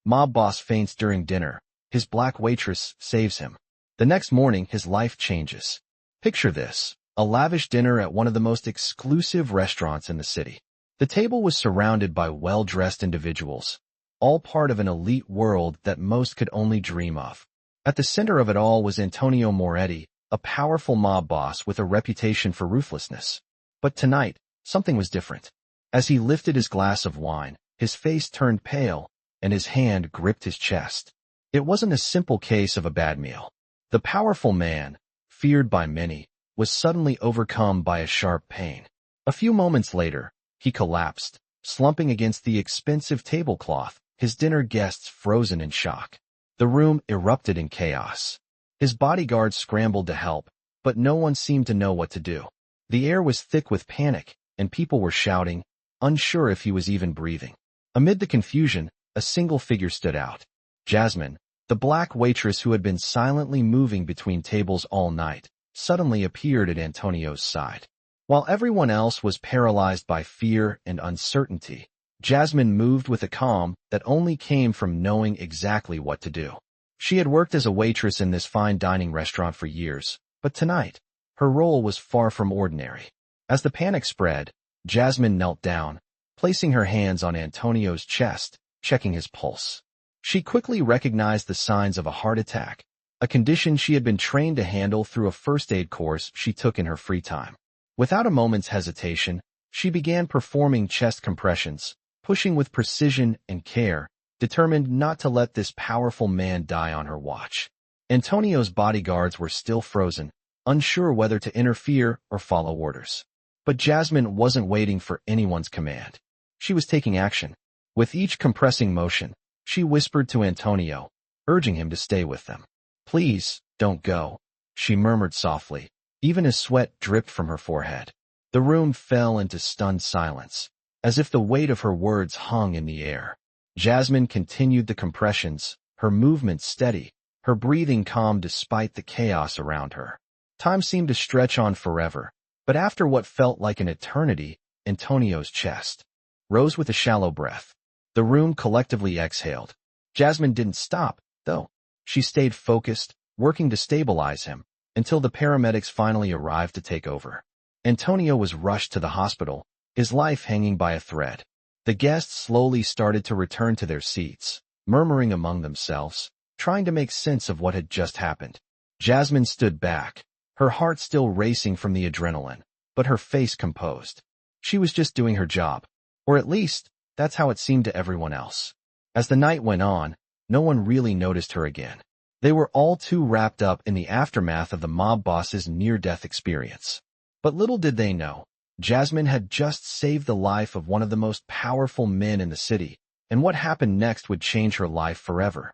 Mob boss faints during dinner. His black waitress saves him. The next morning, his life changes. Picture this: a lavish dinner at one of the most exclusive restaurants in the city. The table was surrounded by well-dressed individuals, all part of an elite world that most could only dream of. At the center of it all was Antonio Moretti, a powerful mob boss with a reputation for ruthlessness. But tonight, something was different. As he lifted his glass of wine, his face turned pale, and his hand gripped his chest. It wasn't a simple case of a bad meal. The powerful man, feared by many, was suddenly overcome by a sharp pain. A few moments later, he collapsed, slumping against the expensive tablecloth, his dinner guests frozen in shock. The room erupted in chaos. His bodyguards scrambled to help, but no one seemed to know what to do. The air was thick with panic, and people were shouting, unsure if he was even breathing. Amid the confusion, a single figure stood out. Jasmine, the black waitress who had been silently moving between tables all night, suddenly appeared at Antonio's side. While everyone else was paralyzed by fear and uncertainty, Jasmine moved with a calm that only came from knowing exactly what to do. She had worked as a waitress in this fine dining restaurant for years, but tonight, her role was far from ordinary. As the panic spread, Jasmine knelt down, placing her hands on Antonio's chest, checking his pulse. She quickly recognized the signs of a heart attack, a condition she had been trained to handle through a first aid course she took in her free time. Without a moment's hesitation, she began performing chest compressions, pushing with precision and care, determined not to let this powerful man die on her watch. Antonio's bodyguards were still frozen, unsure whether to interfere or follow orders. But Jasmine wasn't waiting for anyone's command. She was taking action. With each compressing motion, she whispered to Antonio, urging him to stay with them. "Please, don't go," she murmured softly, even as sweat dripped from her forehead. The room fell into stunned silence, as if the weight of her words hung in the air. Jasmine continued the compressions, her movements steady, her breathing calm despite the chaos around her. Time seemed to stretch on forever, but after what felt like an eternity, Antonio's chest rose with a shallow breath. The room collectively exhaled. Jasmine didn't stop, though. She stayed focused, working to stabilize him, until the paramedics finally arrived to take over. Antonio was rushed to the hospital, his life hanging by a thread. The guests slowly started to return to their seats, murmuring among themselves, trying to make sense of what had just happened. Jasmine stood back, her heart still racing from the adrenaline, but her face composed. She was just doing her job, or at least, that's how it seemed to everyone else. As the night went on, no one really noticed her again. They were all too wrapped up in the aftermath of the mob boss's near-death experience. But little did they know, Jasmine had just saved the life of one of the most powerful men in the city, and what happened next would change her life forever.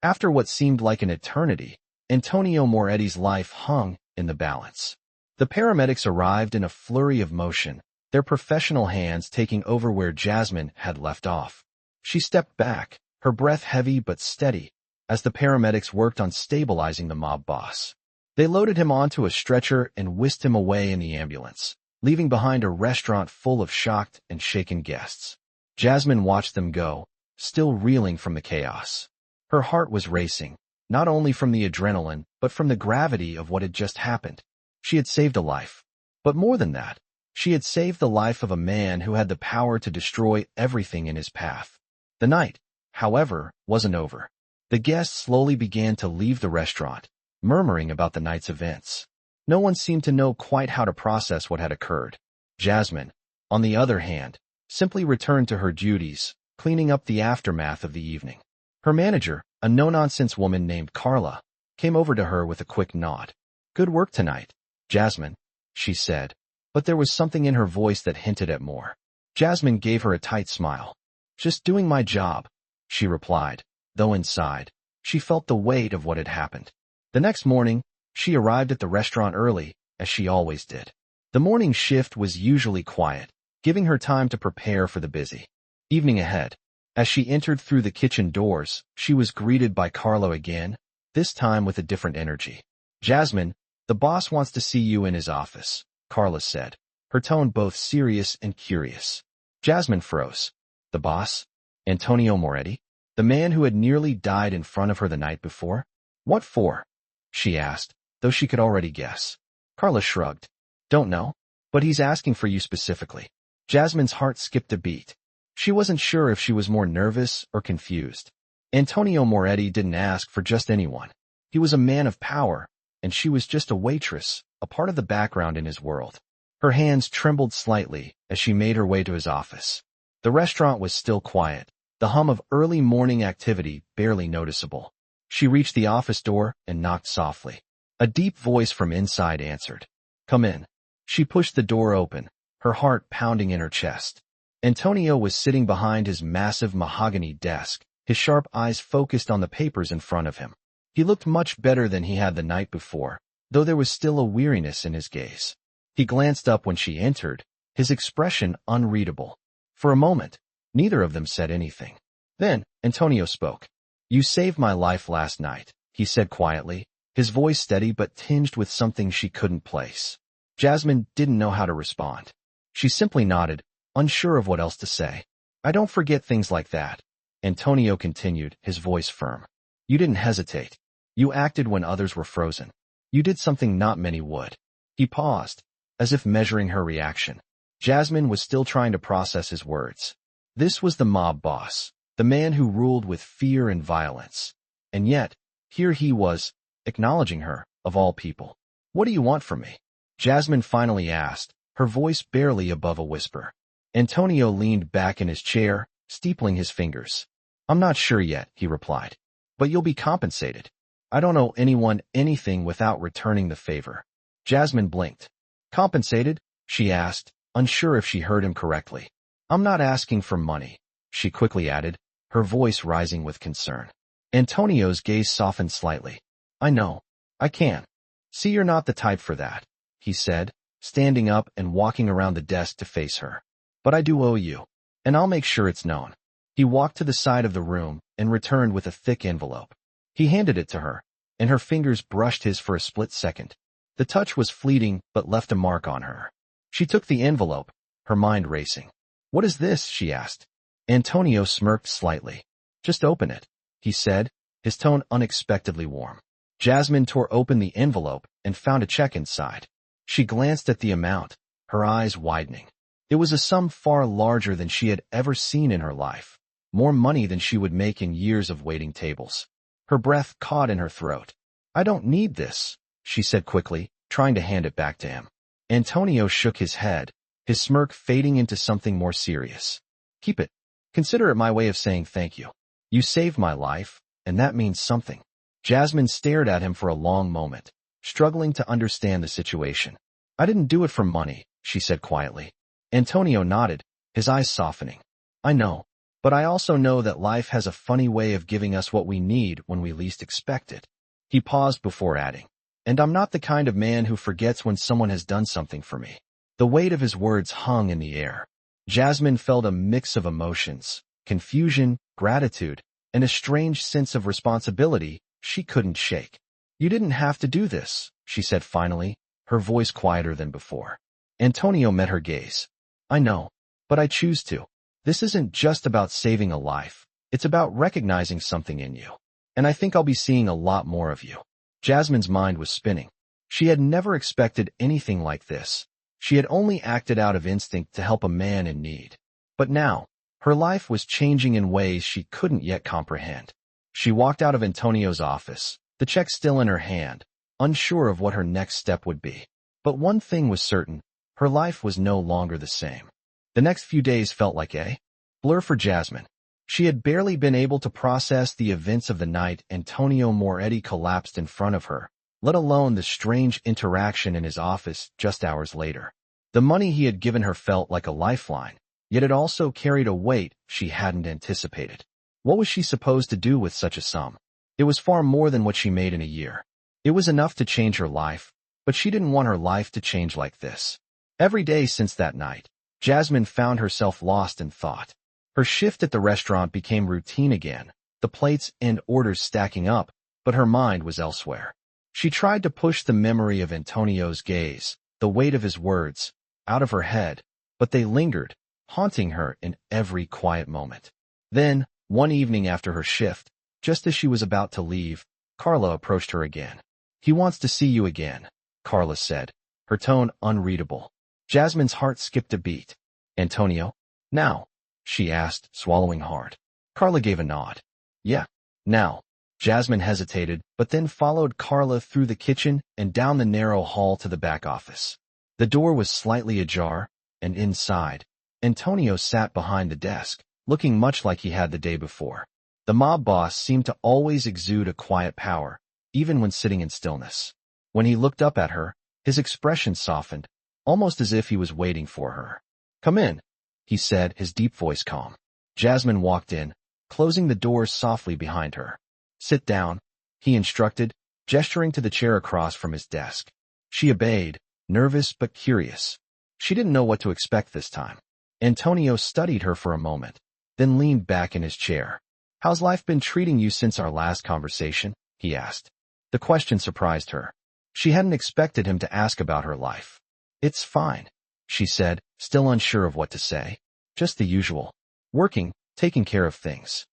After what seemed like an eternity, Antonio Moretti's life hung in the balance. The paramedics arrived in a flurry of motion, their professional hands taking over where Jasmine had left off. She stepped back, her breath heavy but steady, as the paramedics worked on stabilizing the mob boss. They loaded him onto a stretcher and whisked him away in the ambulance, leaving behind a restaurant full of shocked and shaken guests. Jasmine watched them go, still reeling from the chaos. Her heart was racing, not only from the adrenaline, but from the gravity of what had just happened. She had saved a life. But more than that, she had saved the life of a man who had the power to destroy everything in his path. The night, however, wasn't over. The guests slowly began to leave the restaurant, murmuring about the night's events. No one seemed to know quite how to process what had occurred. Jasmine, on the other hand, simply returned to her duties, cleaning up the aftermath of the evening. Her manager, a no-nonsense woman named Carla, came over to her with a quick nod. "Good work tonight, Jasmine," she said, but there was something in her voice that hinted at more. Jasmine gave her a tight smile. "Just doing my job," she replied, though inside, she felt the weight of what had happened. The next morning, she arrived at the restaurant early, as she always did. The morning shift was usually quiet, giving her time to prepare for the busy evening ahead. As she entered through the kitchen doors, she was greeted by Carlo again, this time with a different energy. "Jasmine, the boss wants to see you in his office," Carla said, her tone both serious and curious. Jasmine froze. "The boss? Antonio Moretti?" The man who had nearly died in front of her the night before? What for? She asked, though she could already guess. Carla shrugged. Don't know. But he's asking for you specifically. Jasmine's heart skipped a beat. She wasn't sure if she was more nervous or confused. Antonio Moretti didn't ask for just anyone. He was a man of power, and she was just a waitress, a part of the background in his world. Her hands trembled slightly as she made her way to his office. The restaurant was still quiet, the hum of early morning activity barely noticeable. She reached the office door and knocked softly. A deep voice from inside answered. Come in. She pushed the door open, her heart pounding in her chest. Antonio was sitting behind his massive mahogany desk, his sharp eyes focused on the papers in front of him. He looked much better than he had the night before, though there was still a weariness in his gaze. He glanced up when she entered, his expression unreadable. For a moment, neither of them said anything. Then, Antonio spoke. You saved my life last night, he said quietly, his voice steady but tinged with something she couldn't place. Jasmine didn't know how to respond. She simply nodded, unsure of what else to say. I don't forget things like that. Antonio continued, his voice firm. You didn't hesitate. You acted when others were frozen. You did something not many would. He paused, as if measuring her reaction. Jasmine was still trying to process his words. This was the mob boss, the man who ruled with fear and violence. And yet, here he was, acknowledging her, of all people. What do you want from me? Jasmine finally asked, her voice barely above a whisper. Antonio leaned back in his chair, steepling his fingers. I'm not sure yet, he replied. But you'll be compensated. I don't owe anyone anything without returning the favor. Jasmine blinked. Compensated? She asked, unsure if she heard him correctly. I'm not asking for money, she quickly added, her voice rising with concern. Antonio's gaze softened slightly. I know. I can. See, you're not the type for that, he said, standing up and walking around the desk to face her. But I do owe you, and I'll make sure it's known. He walked to the side of the room and returned with a thick envelope. He handed it to her, and her fingers brushed his for a split second. The touch was fleeting but left a mark on her. She took the envelope, her mind racing. What is this? She asked. Antonio smirked slightly. Just open it, he said, his tone unexpectedly warm. Jasmine tore open the envelope and found a check inside. She glanced at the amount, her eyes widening. It was a sum far larger than she had ever seen in her life, more money than she would make in years of waiting tables. Her breath caught in her throat. I don't need this, she said quickly, trying to hand it back to him. Antonio shook his head, his smirk fading into something more serious. Keep it. Consider it my way of saying thank you. You saved my life, and that means something. Jasmine stared at him for a long moment, struggling to understand the situation. I didn't do it for money, she said quietly. Antonio nodded, his eyes softening. I know, but I also know that life has a funny way of giving us what we need when we least expect it. He paused before adding, and I'm not the kind of man who forgets when someone has done something for me. The weight of his words hung in the air. Jasmine felt a mix of emotions, confusion, gratitude, and a strange sense of responsibility she couldn't shake. You didn't have to do this, she said finally, her voice quieter than before. Antonio met her gaze. I know, but I choose to. This isn't just about saving a life. It's about recognizing something in you. And I think I'll be seeing a lot more of you. Jasmine's mind was spinning. She had never expected anything like this. She had only acted out of instinct to help a man in need. But now, her life was changing in ways she couldn't yet comprehend. She walked out of Antonio's office, the check still in her hand, unsure of what her next step would be. But one thing was certain, her life was no longer the same. The next few days felt like a blur for Jasmine. She had barely been able to process the events of the night Antonio Moretti collapsed in front of her, let alone the strange interaction in his office just hours later. The money he had given her felt like a lifeline, yet it also carried a weight she hadn't anticipated. What was she supposed to do with such a sum? It was far more than what she made in a year. It was enough to change her life, but she didn't want her life to change like this. Every day since that night, Jasmine found herself lost in thought. Her shift at the restaurant became routine again, the plates and orders stacking up, but her mind was elsewhere. She tried to push the memory of Antonio's gaze, the weight of his words, out of her head, but they lingered, haunting her in every quiet moment. Then, One evening after her shift, just as she was about to leave, Carla approached her again. "He wants to see you again," Carla said, her tone unreadable. Jasmine's heart skipped a beat. "Antonio? Now?" she asked, swallowing hard. Carla gave a nod. "Yeah, now." Jasmine hesitated, but then followed Carla through the kitchen and down the narrow hall to the back office. The door was slightly ajar, and inside, Antonio sat behind the desk, looking much like he had the day before. The mob boss seemed to always exude a quiet power, even when sitting in stillness. When he looked up at her, his expression softened, almost as if he was waiting for her. "Come in," he said, his deep voice calm. Jasmine walked in, closing the door softly behind her. "Sit down," he instructed, gesturing to the chair across from his desk. She obeyed, nervous but curious. She didn't know what to expect this time. Antonio studied her for a moment, then leaned back in his chair. "How's life been treating you since our last conversation?" he asked. The question surprised her. She hadn't expected him to ask about her life. "It's fine," she said, still unsure of what to say. "Just the usual. Working, taking care of things."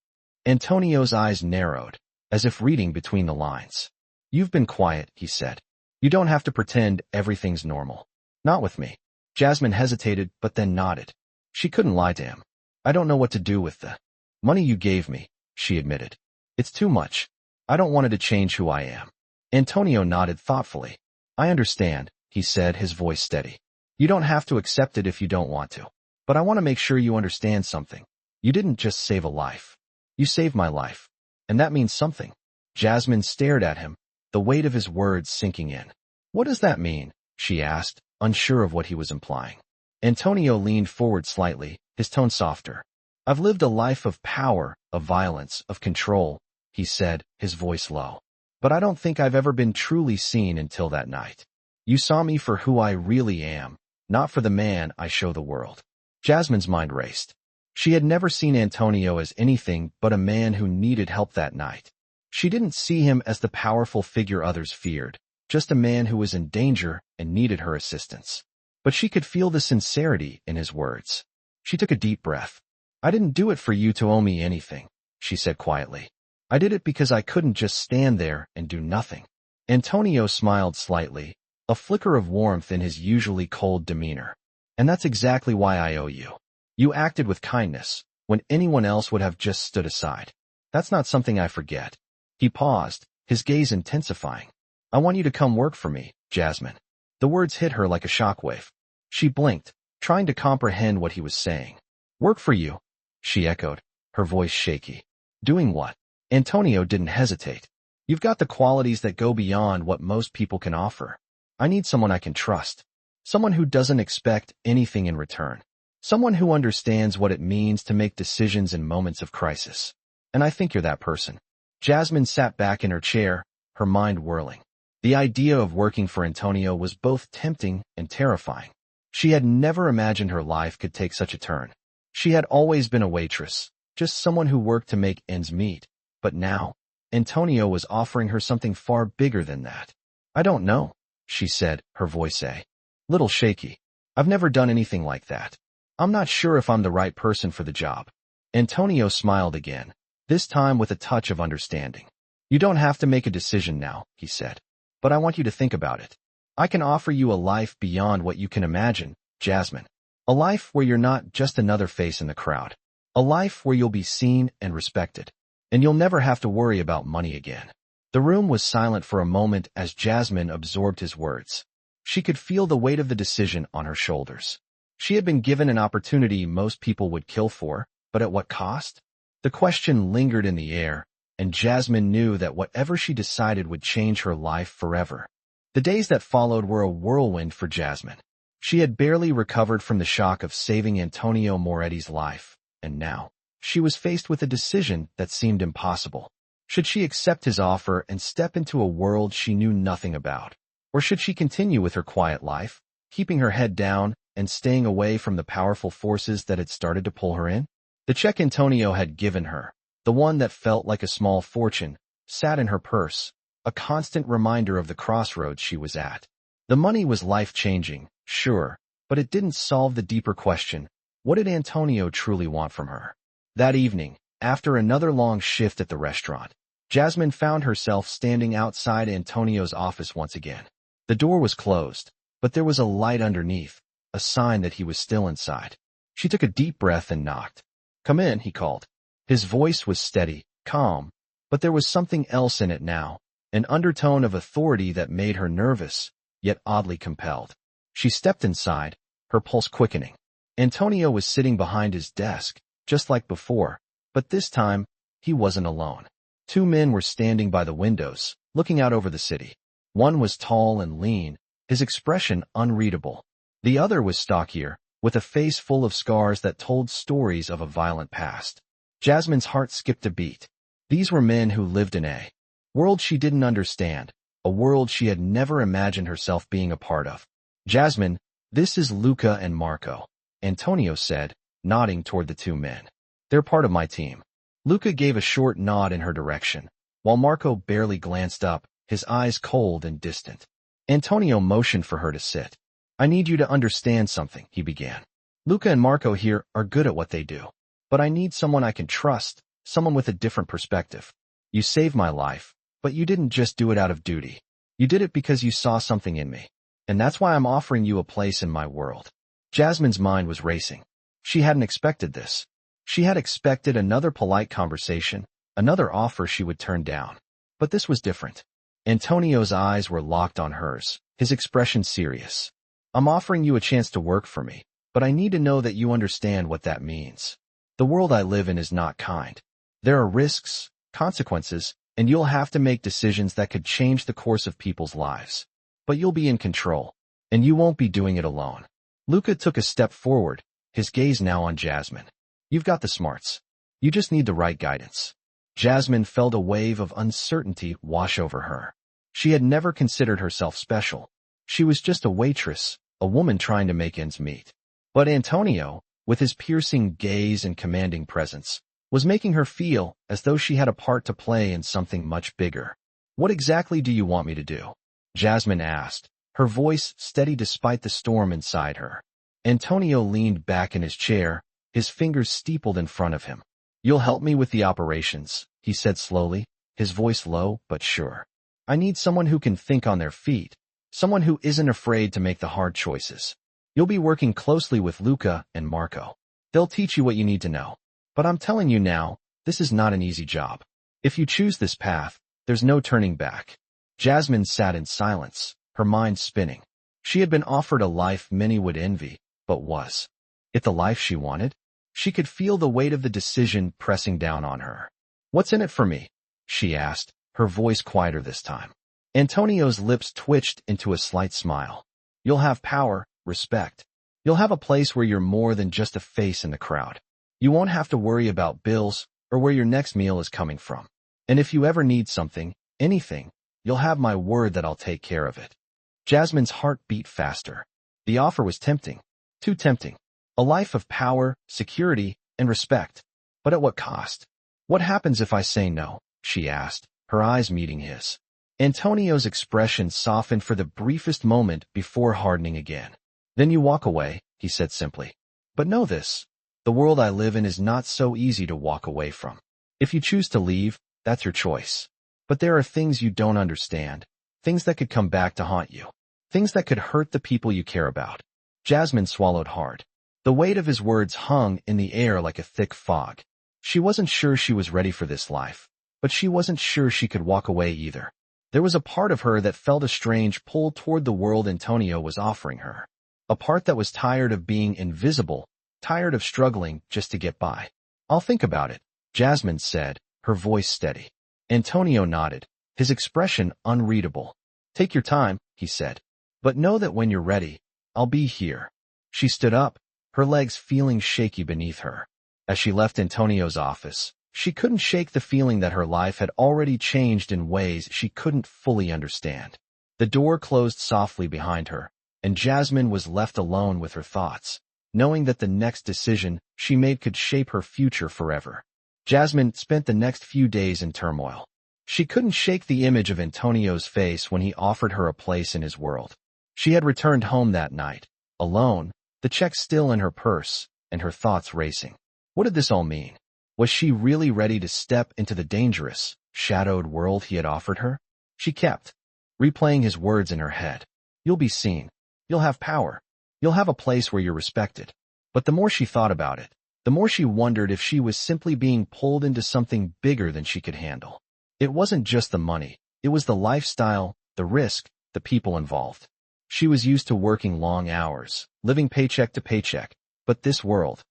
Antonio's eyes narrowed, as if reading between the lines. "You've been quiet," he said. "You don't have to pretend everything's normal. Not with me." Jasmine hesitated, but then nodded. She couldn't lie to him. "I don't know what to do with the money you gave me," she admitted. "It's too much. I don't want it to change who I am." Antonio nodded thoughtfully. "I understand," he said, his voice steady. "You don't have to accept it if you don't want to. But I want to make sure you understand something. You didn't just save a life. You saved my life. And that means something." Jasmine stared at him, the weight of his words sinking in. "What does that mean?" she asked, unsure of what he was implying. Antonio leaned forward slightly, his tone softer. "I've lived a life of power, of violence, of control," he said, his voice low. "But I don't think I've ever been truly seen until that night. You saw me for who I really am, not for the man I show the world." Jasmine's mind raced. She had never seen Antonio as anything but a man who needed help that night. She didn't see him as the powerful figure others feared, just a man who was in danger and needed her assistance. But she could feel the sincerity in his words. She took a deep breath. "I didn't do it for you to owe me anything," she said quietly. "I did it because I couldn't just stand there and do nothing." Antonio smiled slightly, a flicker of warmth in his usually cold demeanor. "And that's exactly why I owe you. You acted with kindness, when anyone else would have just stood aside. That's not something I forget." He paused, his gaze intensifying. "I want you to come work for me, Jasmine." The words hit her like a shockwave. She blinked, trying to comprehend what he was saying. "Work for you?" she echoed, her voice shaky. "Doing what?" Antonio didn't hesitate. "You've got the qualities that go beyond what most people can offer. I need someone I can trust. Someone who doesn't expect anything in return. Someone who understands what it means to make decisions in moments of crisis. And I think you're that person." Jasmine sat back in her chair, her mind whirling. The idea of working for Antonio was both tempting and terrifying. She had never imagined her life could take such a turn. She had always been a waitress, just someone who worked to make ends meet. But now, Antonio was offering her something far bigger than that. "I don't know," she said, her voice a little shaky. "I've never done anything like that. I'm not sure if I'm the right person for the job." Antonio smiled again, this time with a touch of understanding. "You don't have to make a decision now," he said. "But I want you to think about it. I can offer you a life beyond what you can imagine, Jasmine. A life where you're not just another face in the crowd. A life where you'll be seen and respected. And you'll never have to worry about money again." The room was silent for a moment as Jasmine absorbed his words. She could feel the weight of the decision on her shoulders. She had been given an opportunity most people would kill for, but at what cost? The question lingered in the air, and Jasmine knew that whatever she decided would change her life forever. The days that followed were a whirlwind for Jasmine. She had barely recovered from the shock of saving Antonio Moretti's life, and now, she was faced with a decision that seemed impossible. Should she accept his offer and step into a world she knew nothing about? Or should she continue with her quiet life, keeping her head down and staying away from the powerful forces that had started to pull her in? The check Antonio had given her, the one that felt like a small fortune, sat in her purse, a constant reminder of the crossroads she was at. The money was life-changing, sure, but it didn't solve the deeper question: what did Antonio truly want from her? That evening, After another long shift at the restaurant, Jasmine found herself standing outside Antonio's office once again. The door was closed, but there was a light underneath, a sign that he was still inside. She took a deep breath and knocked. "Come in," he called. His voice was steady, calm, but there was something else in it now, an undertone of authority that made her nervous, yet oddly compelled. She stepped inside, her pulse quickening. Antonio was sitting behind his desk, just like before, but this time, he wasn't alone. Two men were standing by the windows, looking out over the city. One was tall and lean, his expression unreadable. The other was stockier, with a face full of scars that told stories of a violent past. Jasmine's heart skipped a beat. These were men who lived in a world she didn't understand, a world she had never imagined herself being a part of. "Jasmine, this is Luca and Marco," Antonio said, nodding toward the two men. "They're part of my team." Luca gave a short nod in her direction, while Marco barely glanced up, his eyes cold and distant. Antonio motioned for her to sit. "I need you to understand something," he began. "Luca and Marco here are good at what they do. But I need someone I can trust, someone with a different perspective. You saved my life, but you didn't just do it out of duty. You did it because you saw something in me. And that's why I'm offering you a place in my world." Jasmine's mind was racing. She hadn't expected this. She had expected another polite conversation, another offer she would turn down. But this was different. Antonio's eyes were locked on hers, his expression serious. "I'm offering you a chance to work for me, but I need to know that you understand what that means. The world I live in is not kind. There are risks, consequences, and you'll have to make decisions that could change the course of people's lives. But you'll be in control, and you won't be doing it alone." Luca took a step forward, his gaze now on Jasmine. "You've got the smarts. You just need the right guidance." Jasmine felt a wave of uncertainty wash over her. She had never considered herself special. She was just a waitress, a woman trying to make ends meet. But Antonio, with his piercing gaze and commanding presence, was making her feel as though she had a part to play in something much bigger. "What exactly do you want me to do?" Jasmine asked, her voice steady despite the storm inside her. Antonio leaned back in his chair, his fingers steepled in front of him. "You'll help me with the operations," he said slowly, his voice low but sure. "I need someone who can think on their feet, someone who isn't afraid to make the hard choices. You'll be working closely with Luca and Marco. They'll teach you what you need to know. But I'm telling you now, this is not an easy job. If you choose this path, there's no turning back." Jasmine sat in silence, her mind spinning. She had been offered a life many would envy, but was it the life she wanted? She could feel the weight of the decision pressing down on her. "What's in it for me?" she asked, her voice quieter this time. Antonio's lips twitched into a slight smile. "You'll have power, respect. You'll have a place where you're more than just a face in the crowd. You won't have to worry about bills or where your next meal is coming from. And if you ever need something, anything, you'll have my word that I'll take care of it." Jasmine's heart beat faster. The offer was tempting, too tempting. A life of power, security, and respect. But at what cost? "What happens if I say no?" she asked, her eyes meeting his. Antonio's expression softened for the briefest moment before hardening again. "Then you walk away," he said simply. "But know this, the world I live in is not so easy to walk away from. If you choose to leave, that's your choice. But there are things you don't understand, things that could come back to haunt you, things that could hurt the people you care about." Jasmine swallowed hard. The weight of his words hung in the air like a thick fog. She wasn't sure she was ready for this life, but she wasn't sure she could walk away either. There was a part of her that felt a strange pull toward the world Antonio was offering her. A part that was tired of being invisible, tired of struggling just to get by. "I'll think about it," Jasmine said, her voice steady. Antonio nodded, his expression unreadable. "Take your time," he said. "But know that when you're ready, I'll be here." She stood up, her legs feeling shaky beneath her. As she left Antonio's office, she couldn't shake the feeling that her life had already changed in ways she couldn't fully understand. The door closed softly behind her, and Jasmine was left alone with her thoughts, knowing that the next decision she made could shape her future forever. Jasmine spent the next few days in turmoil. She couldn't shake the image of Antonio's face when he offered her a place in his world. She had returned home that night, alone, the check still in her purse, and her thoughts racing. What did this all mean? Was she really ready to step into the dangerous, shadowed world he had offered her? She kept replaying his words in her head. You'll be seen. You'll have power. You'll have a place where you're respected. But the more she thought about it, the more she wondered if she was simply being pulled into something bigger than she could handle. It wasn't just the money. It was the lifestyle, the risk, the people involved. She was used to working long hours, living paycheck to paycheck. But this world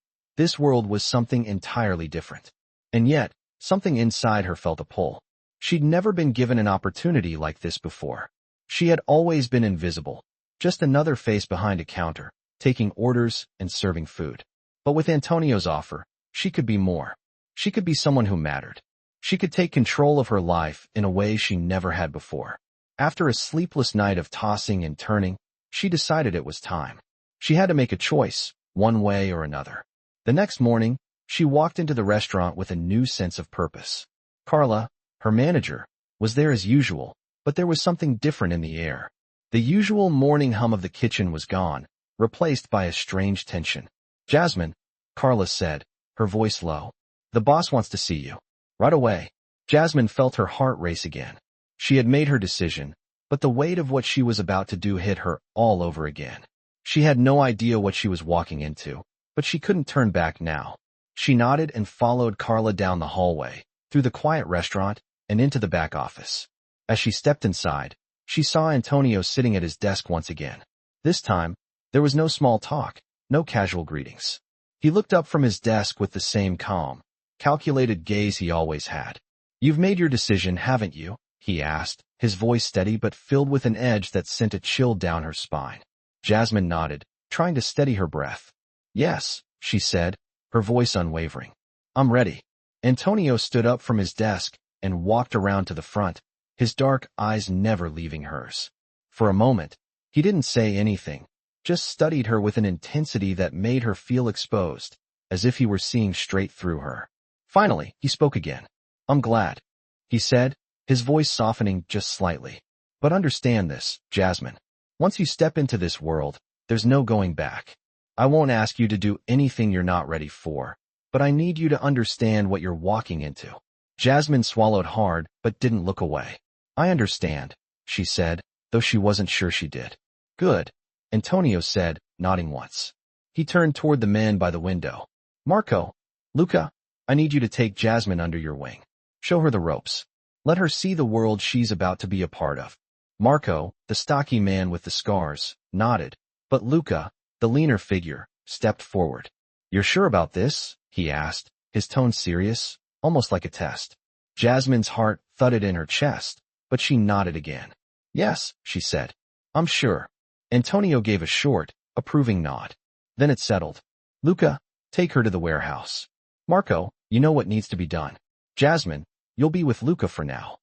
was something entirely different. And yet, something inside her felt a pull. She'd never been given an opportunity like this before. She had always been invisible, just another face behind a counter, taking orders and serving food. But with Antonio's offer, she could be more. She could be someone who mattered. She could take control of her life in a way she never had before. After a sleepless night of tossing and turning, she decided it was time. She had to make a choice, one way or another. The next morning, she walked into the restaurant with a new sense of purpose. Carla, her manager, was there as usual, but there was something different in the air. The usual morning hum of the kitchen was gone, replaced by a strange tension. Jasmine, Carla said, her voice low. The boss wants to see you. Right away. Jasmine felt her heart race again. She had made her decision, but the weight of what she was about to do hit her all over again. She had no idea what she was walking into, but she couldn't turn back now. She nodded and followed Carla down the hallway, through the quiet restaurant, and into the back office. As she stepped inside, she saw Antonio sitting at his desk once again. This time, there was no small talk, no casual greetings. He looked up from his desk with the same calm, calculated gaze he always had. You've made your decision, haven't you? He asked, his voice steady but filled with an edge that sent a chill down her spine. Jasmine nodded, trying to steady her breath. Yes, she said, her voice unwavering. I'm ready. Antonio stood up from his desk and walked around to the front, his dark eyes never leaving hers. For a moment, he didn't say anything, just studied her with an intensity that made her feel exposed, as if he were seeing straight through her. Finally, he spoke again. I'm glad, he said, his voice softening just slightly. But understand this, Jasmine. Once you step into this world, there's no going back. I won't ask you to do anything you're not ready for, but I need you to understand what you're walking into. Jasmine swallowed hard, but didn't look away. I understand, she said, though she wasn't sure she did. Good, Antonio said, nodding once. He turned toward the men by the window. Marco, Luca, I need you to take Jasmine under your wing. Show her the ropes. Let her see the world she's about to be a part of. Marco, the stocky man with the scars, nodded, but Luca, the leaner figure, stepped forward. You're sure about this? He asked, his tone serious, almost like a test. Jasmine's heart thudded in her chest, but she nodded again. Yes, she said. I'm sure. Antonio gave a short, approving nod. Then it settled. Luca, take her to the warehouse. Marco, you know what needs to be done. Jasmine, you'll be with Luca for now.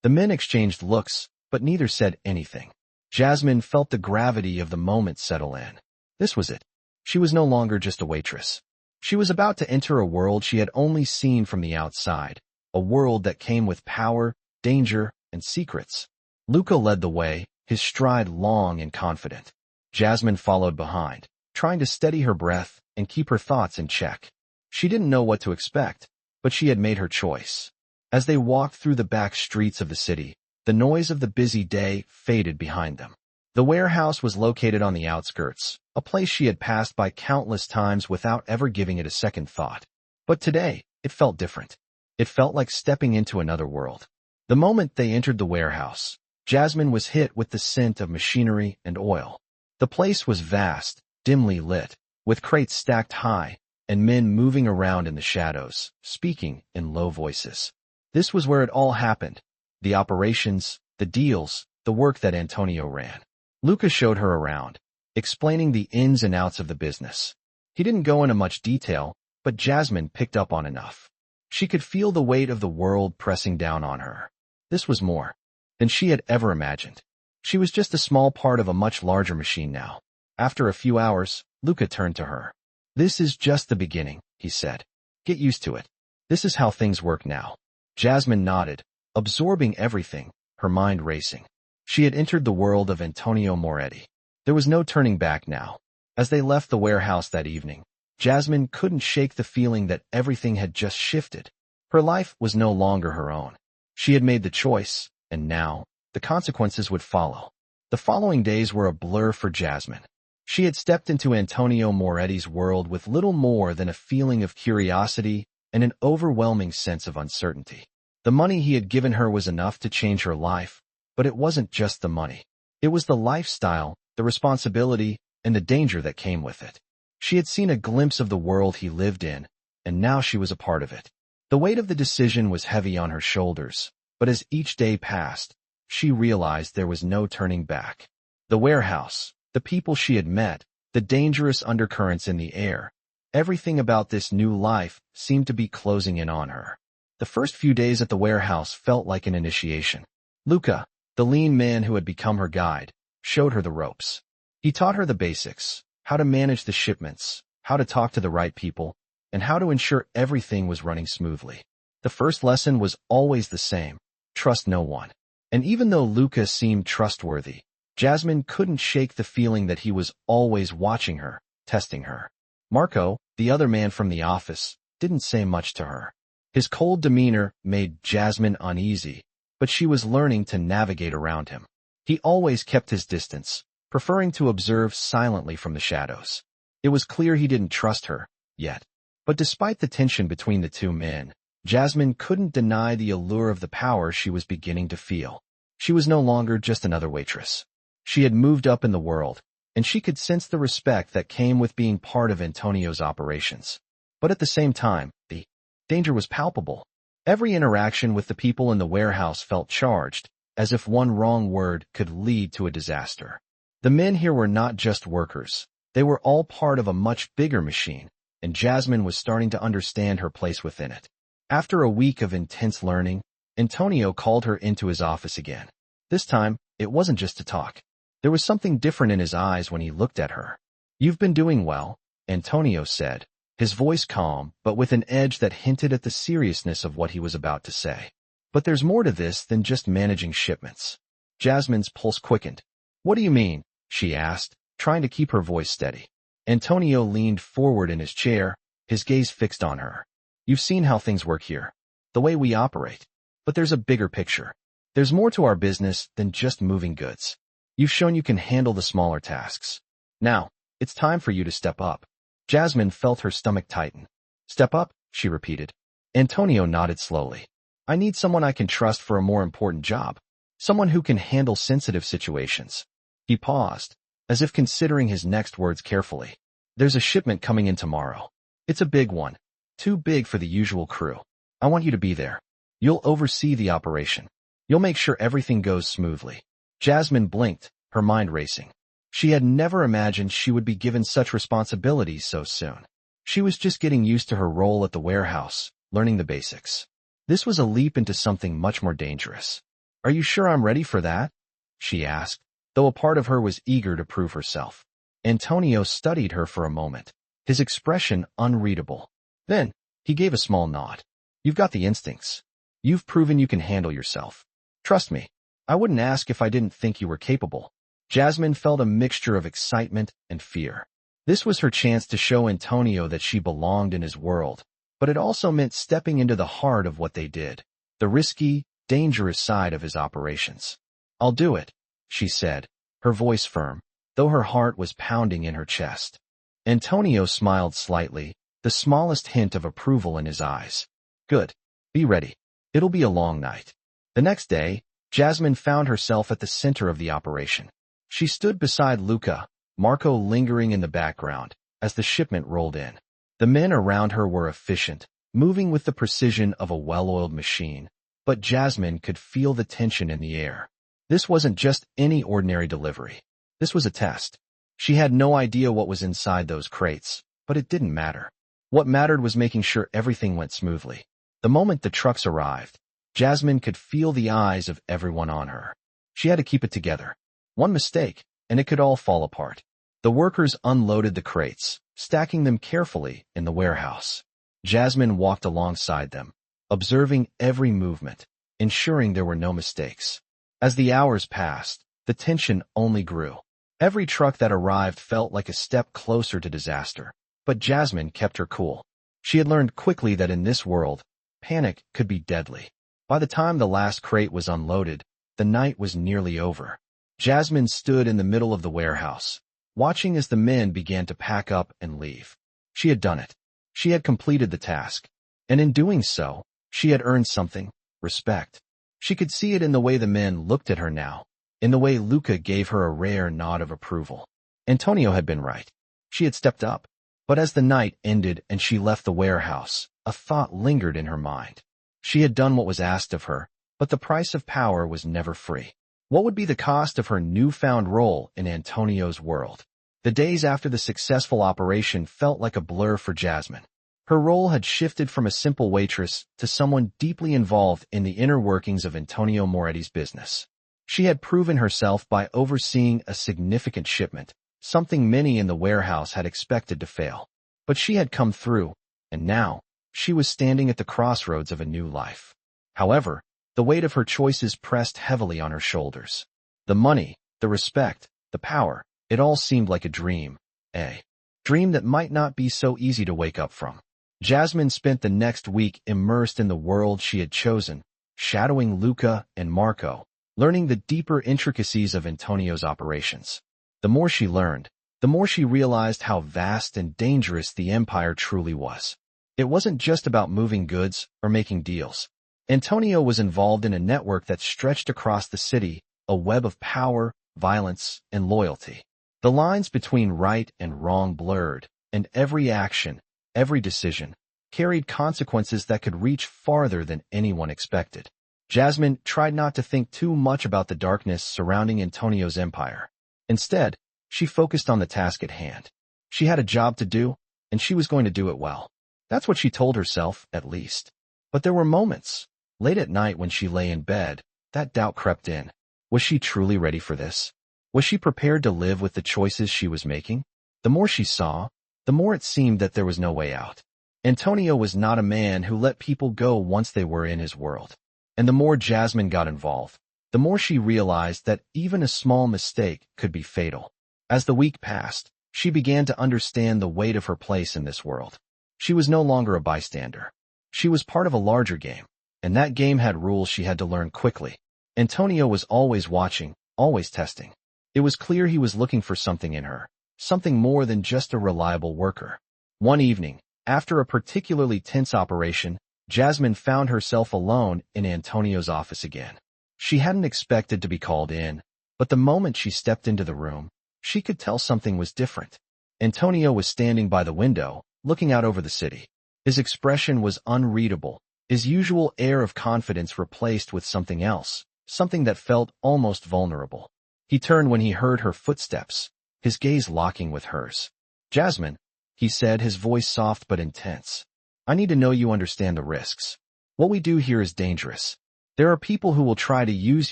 The men exchanged looks, but neither said anything. Jasmine felt the gravity of the moment settle in. This was it. She was no longer just a waitress. She was about to enter a world she had only seen from the outside, a world that came with power, danger, and secrets. Luca led the way, his stride long and confident. Jasmine followed behind, trying to steady her breath and keep her thoughts in check. She didn't know what to expect, but she had made her choice. As they walked through the back streets of the city, the noise of the busy day faded behind them. The warehouse was located on the outskirts, a place she had passed by countless times without ever giving it a second thought. But today, it felt different. It felt like stepping into another world. The moment they entered the warehouse, Jasmine was hit with the scent of machinery and oil. The place was vast, dimly lit, with crates stacked high, and men moving around in the shadows, speaking in low voices. This was where it all happened. The operations, the deals, the work that Antonio ran. Luca showed her around, explaining the ins and outs of the business. He didn't go into much detail, but Jasmine picked up on enough. She could feel the weight of the world pressing down on her. This was more than she had ever imagined. She was just a small part of a much larger machine now. After a few hours, Luca turned to her. This is just the beginning, he said. Get used to it. This is how things work now. Jasmine nodded, absorbing everything, her mind racing. She had entered the world of Antonio Moretti. There was no turning back now. As they left the warehouse that evening, Jasmine couldn't shake the feeling that everything had just shifted. Her life was no longer her own. She had made the choice, and now, the consequences would follow. The following days were a blur for Jasmine. She had stepped into Antonio Moretti's world with little more than a feeling of curiosity and an overwhelming sense of uncertainty. The money he had given her was enough to change her life, but it wasn't just the money. It was the lifestyle, the responsibility, and the danger that came with it. She had seen a glimpse of the world he lived in, and now she was a part of it. The weight of the decision was heavy on her shoulders, but as each day passed, she realized there was no turning back. The warehouse, the people she had met, the dangerous undercurrents in the air, everything about this new life seemed to be closing in on her. The first few days at the warehouse felt like an initiation. Luca, the lean man who had become her guide, showed her the ropes. He taught her the basics, how to manage the shipments, how to talk to the right people, and how to ensure everything was running smoothly. The first lesson was always the same: trust no one. And even though Luca seemed trustworthy, Jasmine couldn't shake the feeling that he was always watching her, testing her. Marco, the other man from the office, didn't say much to her. His cold demeanor made Jasmine uneasy, but she was learning to navigate around him. He always kept his distance, preferring to observe silently from the shadows. It was clear he didn't trust her, yet. But despite the tension between the two men, Jasmine couldn't deny the allure of the power she was beginning to feel. She was no longer just another waitress. She had moved up in the world, and she could sense the respect that came with being part of Antonio's operations. But at the same time, the danger was palpable. Every interaction with the people in the warehouse felt charged, as if one wrong word could lead to a disaster. The men here were not just workers. They were all part of a much bigger machine, and Jasmine was starting to understand her place within it. After a week of intense learning, Antonio called her into his office again. This time, it wasn't just to talk. There was something different in his eyes when he looked at her. "You've been doing well," Antonio said, his voice calm, but with an edge that hinted at the seriousness of what he was about to say. "But there's more to this than just managing shipments." Jasmine's pulse quickened. "What do you mean?" she asked, trying to keep her voice steady. Antonio leaned forward in his chair, his gaze fixed on her. "You've seen how things work here, the way we operate. But there's a bigger picture. There's more to our business than just moving goods. You've shown you can handle the smaller tasks. Now, it's time for you to step up." Jasmine felt her stomach tighten. "Step up?" she repeated. Antonio nodded slowly. "I need someone I can trust for a more important job. Someone who can handle sensitive situations." He paused, as if considering his next words carefully. "There's a shipment coming in tomorrow. It's a big one. Too big for the usual crew. I want you to be there. You'll oversee the operation. You'll make sure everything goes smoothly." Jasmine blinked, her mind racing. She had never imagined she would be given such responsibilities so soon. She was just getting used to her role at the warehouse, learning the basics. This was a leap into something much more dangerous. "Are you sure I'm ready for that?" she asked, though a part of her was eager to prove herself. Antonio studied her for a moment, his expression unreadable. Then, he gave a small nod. "You've got the instincts. You've proven you can handle yourself. Trust me, I wouldn't ask if I didn't think you were capable." Jasmine felt a mixture of excitement and fear. This was her chance to show Antonio that she belonged in his world, but it also meant stepping into the heart of what they did, the risky, dangerous side of his operations. "I'll do it," she said, her voice firm, though her heart was pounding in her chest. Antonio smiled slightly, the smallest hint of approval in his eyes. "Good. Be ready. It'll be a long night." The next day, Jasmine found herself at the center of the operation. She stood beside Luca, Marco lingering in the background, as the shipment rolled in. The men around her were efficient, moving with the precision of a well-oiled machine, but Jasmine could feel the tension in the air. This wasn't just any ordinary delivery. This was a test. She had no idea what was inside those crates, but it didn't matter. What mattered was making sure everything went smoothly. The moment the trucks arrived, Jasmine could feel the eyes of everyone on her. She had to keep it together. One mistake, and it could all fall apart. The workers unloaded the crates, stacking them carefully in the warehouse. Jasmine walked alongside them, observing every movement, ensuring there were no mistakes. As the hours passed, the tension only grew. Every truck that arrived felt like a step closer to disaster. But Jasmine kept her cool. She had learned quickly that in this world, panic could be deadly. By the time the last crate was unloaded, the night was nearly over. Jasmine stood in the middle of the warehouse, watching as the men began to pack up and leave. She had done it. She had completed the task. And in doing so, she had earned something: respect. She could see it in the way the men looked at her now, in the way Luca gave her a rare nod of approval. Antonio had been right. She had stepped up. But as the night ended and she left the warehouse, a thought lingered in her mind. She had done what was asked of her, but the price of power was never free. What would be the cost of her newfound role in Antonio's world? The days after the successful operation felt like a blur for Jasmine. Her role had shifted from a simple waitress to someone deeply involved in the inner workings of Antonio Moretti's business. She had proven herself by overseeing a significant shipment, something many in the warehouse had expected to fail. But she had come through, and now, she was standing at the crossroads of a new life. However, the weight of her choices pressed heavily on her shoulders. The money, the respect, the power, it all seemed like a dream. A dream that might not be so easy to wake up from. Jasmine spent the next week immersed in the world she had chosen, shadowing Luca and Marco, learning the deeper intricacies of Antonio's operations. The more she learned, the more she realized how vast and dangerous the empire truly was. It wasn't just about moving goods or making deals. Antonio was involved in a network that stretched across the city, a web of power, violence, and loyalty. The lines between right and wrong blurred, and every action, every decision, carried consequences that could reach farther than anyone expected. Jasmine tried not to think too much about the darkness surrounding Antonio's empire. Instead, she focused on the task at hand. She had a job to do, and she was going to do it well. That's what she told herself, at least. But there were moments, late at night when she lay in bed, that doubt crept in. Was she truly ready for this? Was she prepared to live with the choices she was making? The more she saw, the more it seemed that there was no way out. Antonio was not a man who let people go once they were in his world. And the more Jasmine got involved, the more she realized that even a small mistake could be fatal. As the week passed, she began to understand the weight of her place in this world. She was no longer a bystander. She was part of a larger game, and that game had rules she had to learn quickly. Antonio was always watching, always testing. It was clear he was looking for something in her, something more than just a reliable worker. One evening, after a particularly tense operation, Jasmine found herself alone in Antonio's office again. She hadn't expected to be called in, but the moment she stepped into the room, she could tell something was different. Antonio was standing by the window, looking out over the city. His expression was unreadable, his usual air of confidence replaced with something else, something that felt almost vulnerable. He turned when he heard her footsteps, his gaze locking with hers. "Jasmine," he said, his voice soft but intense. "I need to know you understand the risks. What we do here is dangerous. There are people who will try to use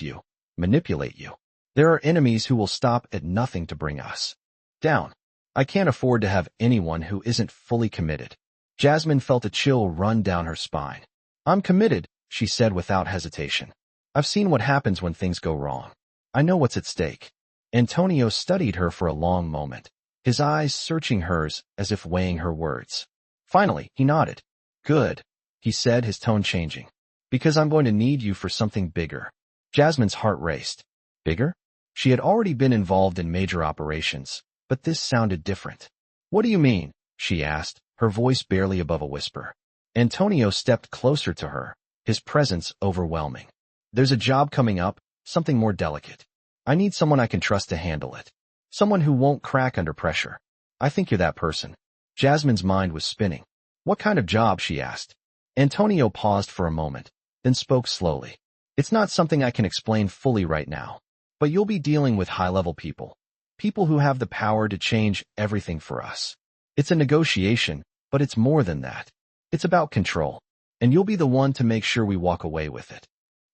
you, manipulate you. There are enemies who will stop at nothing to bring us down. I can't afford to have anyone who isn't fully committed." Jasmine felt a chill run down her spine. "I'm committed," she said without hesitation. "I've seen what happens when things go wrong. I know what's at stake." Antonio studied her for a long moment, his eyes searching hers as if weighing her words. Finally, he nodded. "Good," he said, his tone changing. "Because I'm going to need you for something bigger." Jasmine's heart raced. Bigger? She had already been involved in major operations, but this sounded different. "What do you mean?" she asked, her voice barely above a whisper. Antonio stepped closer to her, his presence overwhelming. "There's a job coming up, something more delicate. I need someone I can trust to handle it. Someone who won't crack under pressure. I think you're that person." Jasmine's mind was spinning. "What kind of job?" she asked. Antonio paused for a moment, then spoke slowly. "It's not something I can explain fully right now, but you'll be dealing with high-level people. People who have the power to change everything for us. It's a negotiation, but it's more than that. It's about control, and you'll be the one to make sure we walk away with it."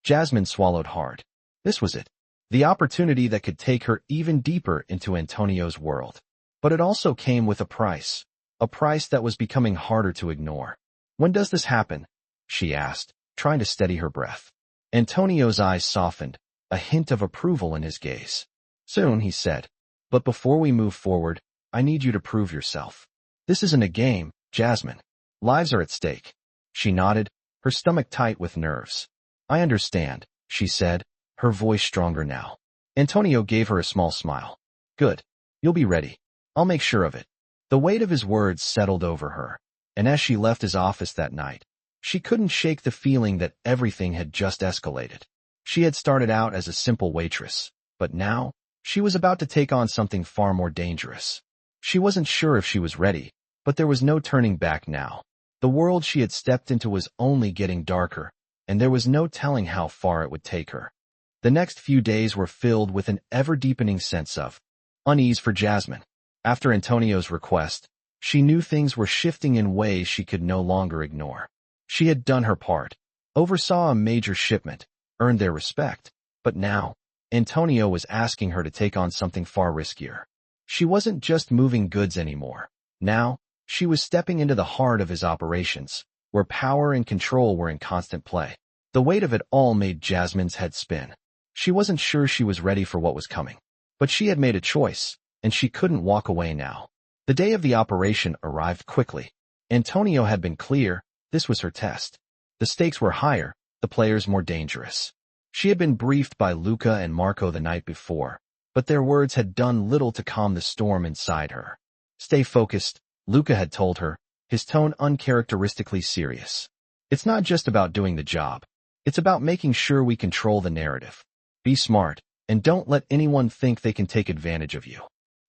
Jasmine swallowed hard. This was it. The opportunity that could take her even deeper into Antonio's world. But it also came with a price that was becoming harder to ignore. "When does this happen?" she asked, trying to steady her breath. Antonio's eyes softened, a hint of approval in his gaze. "Soon," he said. "But before we move forward, I need you to prove yourself." This isn't a game, Jasmine. Lives are at stake. She nodded, her stomach tight with nerves. I understand, she said, her voice stronger now. Antonio gave her a small smile. Good. You'll be ready. I'll make sure of it. The weight of his words settled over her, and as she left his office that night, she couldn't shake the feeling that everything had just escalated. She had started out as a simple waitress, but now, she was about to take on something far more dangerous. She wasn't sure if she was ready, but there was no turning back now. The world she had stepped into was only getting darker, and there was no telling how far it would take her. The next few days were filled with an ever-deepening sense of unease for Jasmine. After Antonio's request, she knew things were shifting in ways she could no longer ignore. She had done her part, oversaw a major shipment, earned their respect, but now, Antonio was asking her to take on something far riskier. She wasn't just moving goods anymore. Now, she was stepping into the heart of his operations, where power and control were in constant play. The weight of it all made Jasmine's head spin. She wasn't sure she was ready for what was coming. But she had made a choice, and she couldn't walk away now. The day of the operation arrived quickly. Antonio had been clear, this was her test. The stakes were higher, the players more dangerous. She had been briefed by Luca and Marco the night before, but their words had done little to calm the storm inside her. Stay focused, Luca had told her, his tone uncharacteristically serious. It's not just about doing the job. It's about making sure we control the narrative. Be smart, and don't let anyone think they can take advantage of you.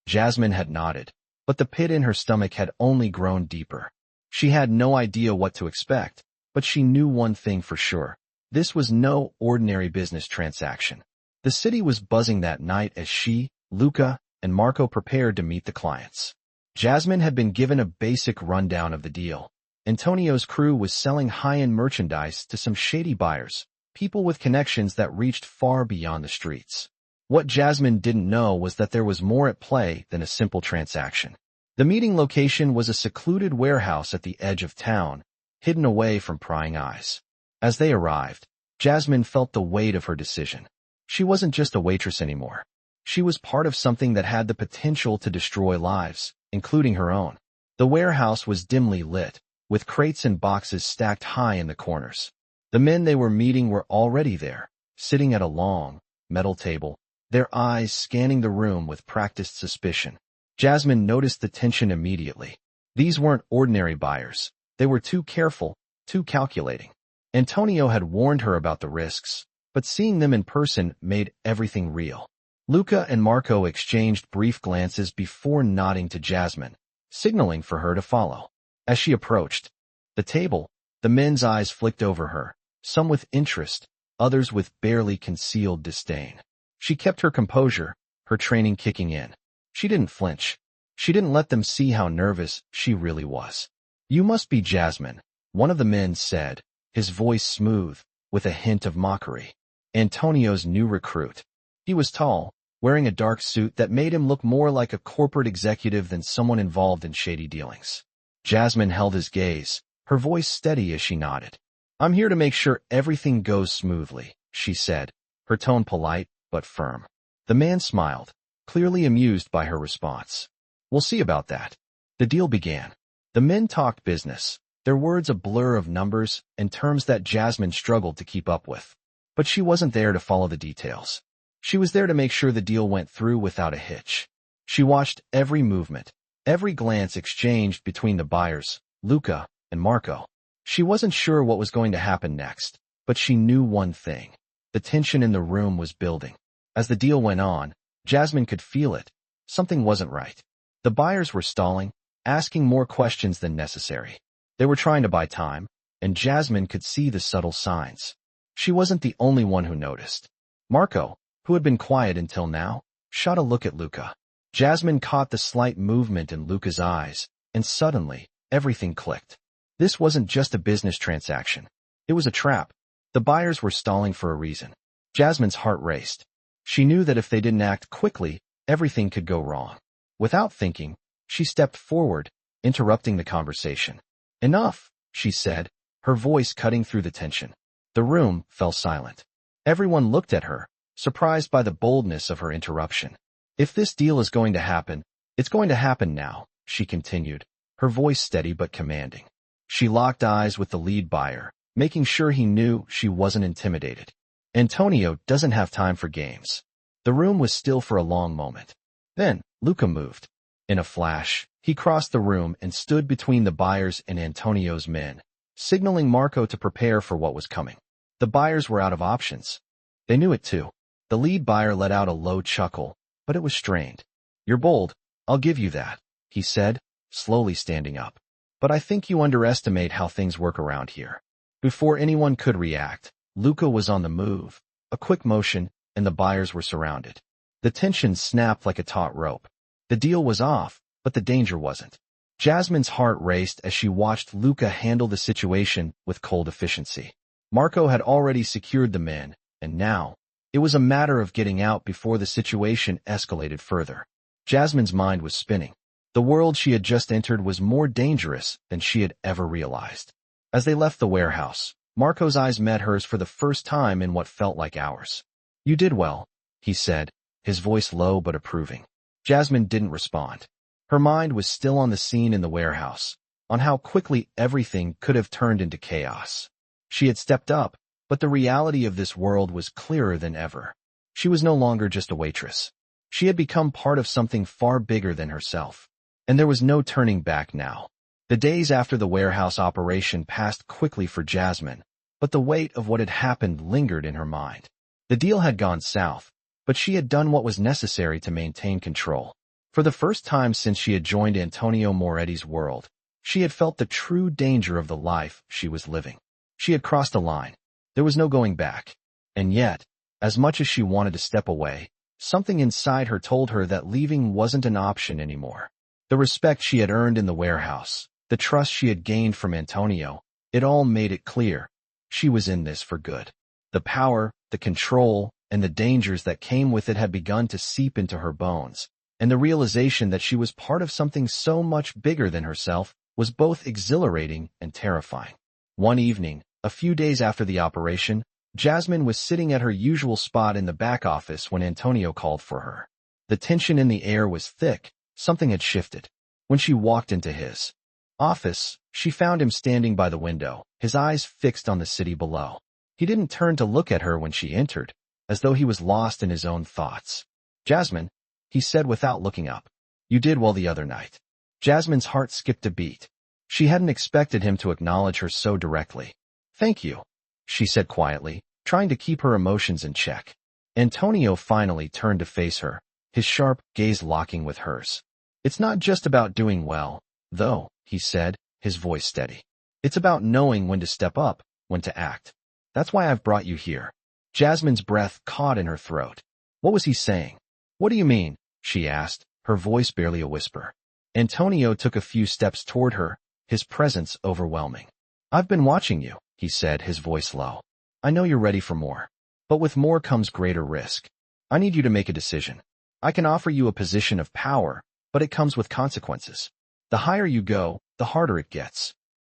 Jasmine had nodded, but the pit in her stomach had only grown deeper. She had no idea what to expect, but she knew one thing for sure. This was no ordinary business transaction. The city was buzzing that night as she, Luca, and Marco prepared to meet the clients. Jasmine had been given a basic rundown of the deal. Antonio's crew was selling high-end merchandise to some shady buyers, people with connections that reached far beyond the streets. What Jasmine didn't know was that there was more at play than a simple transaction. The meeting location was a secluded warehouse at the edge of town, hidden away from prying eyes. As they arrived, Jasmine felt the weight of her decision. She wasn't just a waitress anymore. She was part of something that had the potential to destroy lives, including her own. The warehouse was dimly lit, with crates and boxes stacked high in the corners. The men they were meeting were already there, sitting at a long, metal table, their eyes scanning the room with practiced suspicion. Jasmine noticed the tension immediately. These weren't ordinary buyers. They were too careful, too calculating. Antonio had warned her about the risks, but seeing them in person made everything real. Luca and Marco exchanged brief glances before nodding to Jasmine, signaling for her to follow. As she approached the table, the men's eyes flicked over her, some with interest, others with barely concealed disdain. She kept her composure, her training kicking in. She didn't flinch. She didn't let them see how nervous she really was. You must be Jasmine, one of the men said, his voice smooth, with a hint of mockery. Antonio's new recruit. He was tall, wearing a dark suit that made him look more like a corporate executive than someone involved in shady dealings. Jasmine held his gaze, her voice steady as she nodded. I'm here to make sure everything goes smoothly, she said, her tone polite but firm. The man smiled, clearly amused by her response. We'll see about that. The deal began. The men talked business, their words a blur of numbers and terms that Jasmine struggled to keep up with. But she wasn't there to follow the details. She was there to make sure the deal went through without a hitch. She watched every movement, every glance exchanged between the buyers, Luca and Marco. She wasn't sure what was going to happen next, but she knew one thing. The tension in the room was building. As the deal went on, Jasmine could feel it. Something wasn't right. The buyers were stalling, asking more questions than necessary. They were trying to buy time, and Jasmine could see the subtle signs. She wasn't the only one who noticed. Marco, who had been quiet until now, shot a look at Luca. Jasmine caught the slight movement in Luca's eyes, and suddenly, everything clicked. This wasn't just a business transaction. It was a trap. The buyers were stalling for a reason. Jasmine's heart raced. She knew that if they didn't act quickly, everything could go wrong. Without thinking, she stepped forward, interrupting the conversation. Enough, she said, her voice cutting through the tension. The room fell silent. Everyone looked at her, surprised by the boldness of her interruption. If this deal is going to happen, it's going to happen now, she continued, her voice steady but commanding. She locked eyes with the lead buyer, making sure he knew she wasn't intimidated. Antonio doesn't have time for games. The room was still for a long moment. Then, Luca moved. In a flash, he crossed the room and stood between the buyers and Antonio's men, signaling Marco to prepare for what was coming. The buyers were out of options. They knew it too. The lead buyer let out a low chuckle, but it was strained. "You're bold, I'll give you that," he said, slowly standing up. "But I think you underestimate how things work around here." Before anyone could react, Luca was on the move. A quick motion, and the buyers were surrounded. The tension snapped like a taut rope. The deal was off, but the danger wasn't. Jasmine's heart raced as she watched Luca handle the situation with cold efficiency. Marco had already secured the men, and now, it was a matter of getting out before the situation escalated further. Jasmine's mind was spinning. The world she had just entered was more dangerous than she had ever realized. As they left the warehouse, Marco's eyes met hers for the first time in what felt like hours. "You did well," he said, his voice low but approving. Jasmine didn't respond. Her mind was still on the scene in the warehouse, on how quickly everything could have turned into chaos. She had stepped up, but the reality of this world was clearer than ever. She was no longer just a waitress. She had become part of something far bigger than herself. And there was no turning back now. The days after the warehouse operation passed quickly for Jasmine, but the weight of what had happened lingered in her mind. The deal had gone south, but she had done what was necessary to maintain control. For the first time since she had joined Antonio Moretti's world, she had felt the true danger of the life she was living. She had crossed a line. There was no going back. And yet, as much as she wanted to step away, something inside her told her that leaving wasn't an option anymore. The respect she had earned in the warehouse, the trust she had gained from Antonio, it all made it clear. She was in this for good. The power, the control, and the dangers that came with it had begun to seep into her bones, and the realization that she was part of something so much bigger than herself was both exhilarating and terrifying. One evening, a few days after the operation, Jasmine was sitting at her usual spot in the back office when Antonio called for her. The tension in the air was thick. Something had shifted. When she walked into his office, she found him standing by the window, his eyes fixed on the city below. He didn't turn to look at her when she entered, as though he was lost in his own thoughts. "Jasmine," he said without looking up. "You did well the other night." Jasmine's heart skipped a beat. She hadn't expected him to acknowledge her so directly. "Thank you," she said quietly, trying to keep her emotions in check. Antonio finally turned to face her, his sharp gaze locking with hers. "It's not just about doing well, though," he said, his voice steady. "It's about knowing when to step up, when to act. That's why I've brought you here." Jasmine's breath caught in her throat. What was he saying? "What do you mean?" she asked, her voice barely a whisper. Antonio took a few steps toward her, his presence overwhelming. "I've been watching you," he said, his voice low. "I know you're ready for more. But with more comes greater risk. I need you to make a decision. I can offer you a position of power, but it comes with consequences. The higher you go, the harder it gets."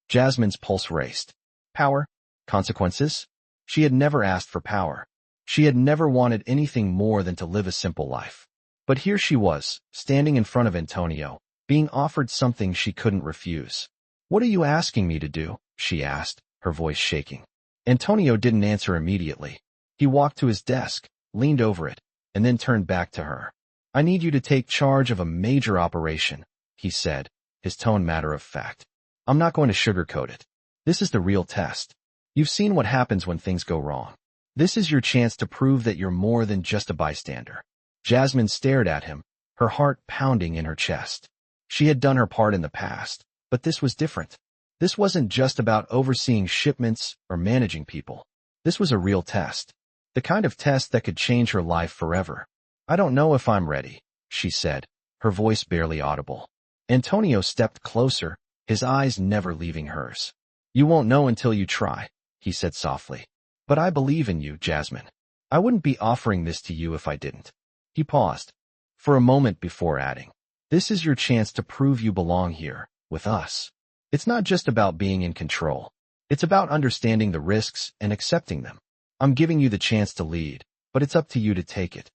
Jasmine's pulse raced. Power? Consequences? She had never asked for power. She had never wanted anything more than to live a simple life. But here she was, standing in front of Antonio, being offered something she couldn't refuse. "What are you asking me to do?" she asked, her voice shaking. Antonio didn't answer immediately. He walked to his desk, leaned over it, and then turned back to her. "I need you to take charge of a major operation," he said, his tone matter of fact. "I'm not going to sugarcoat it. This is the real test. You've seen what happens when things go wrong. This is your chance to prove that you're more than just a bystander." Jasmine stared at him, her heart pounding in her chest. She had done her part in the past, but this was different. This wasn't just about overseeing shipments or managing people. This was a real test. The kind of test that could change her life forever. "I don't know if I'm ready," she said, her voice barely audible. Antonio stepped closer, his eyes never leaving hers. "You won't know until you try," he said softly. "But I believe in you, Jasmine. I wouldn't be offering this to you if I didn't." He paused for a moment before adding, "This is your chance to prove you belong here, with us. It's not just about being in control. It's about understanding the risks and accepting them. I'm giving you the chance to lead, but it's up to you to take it."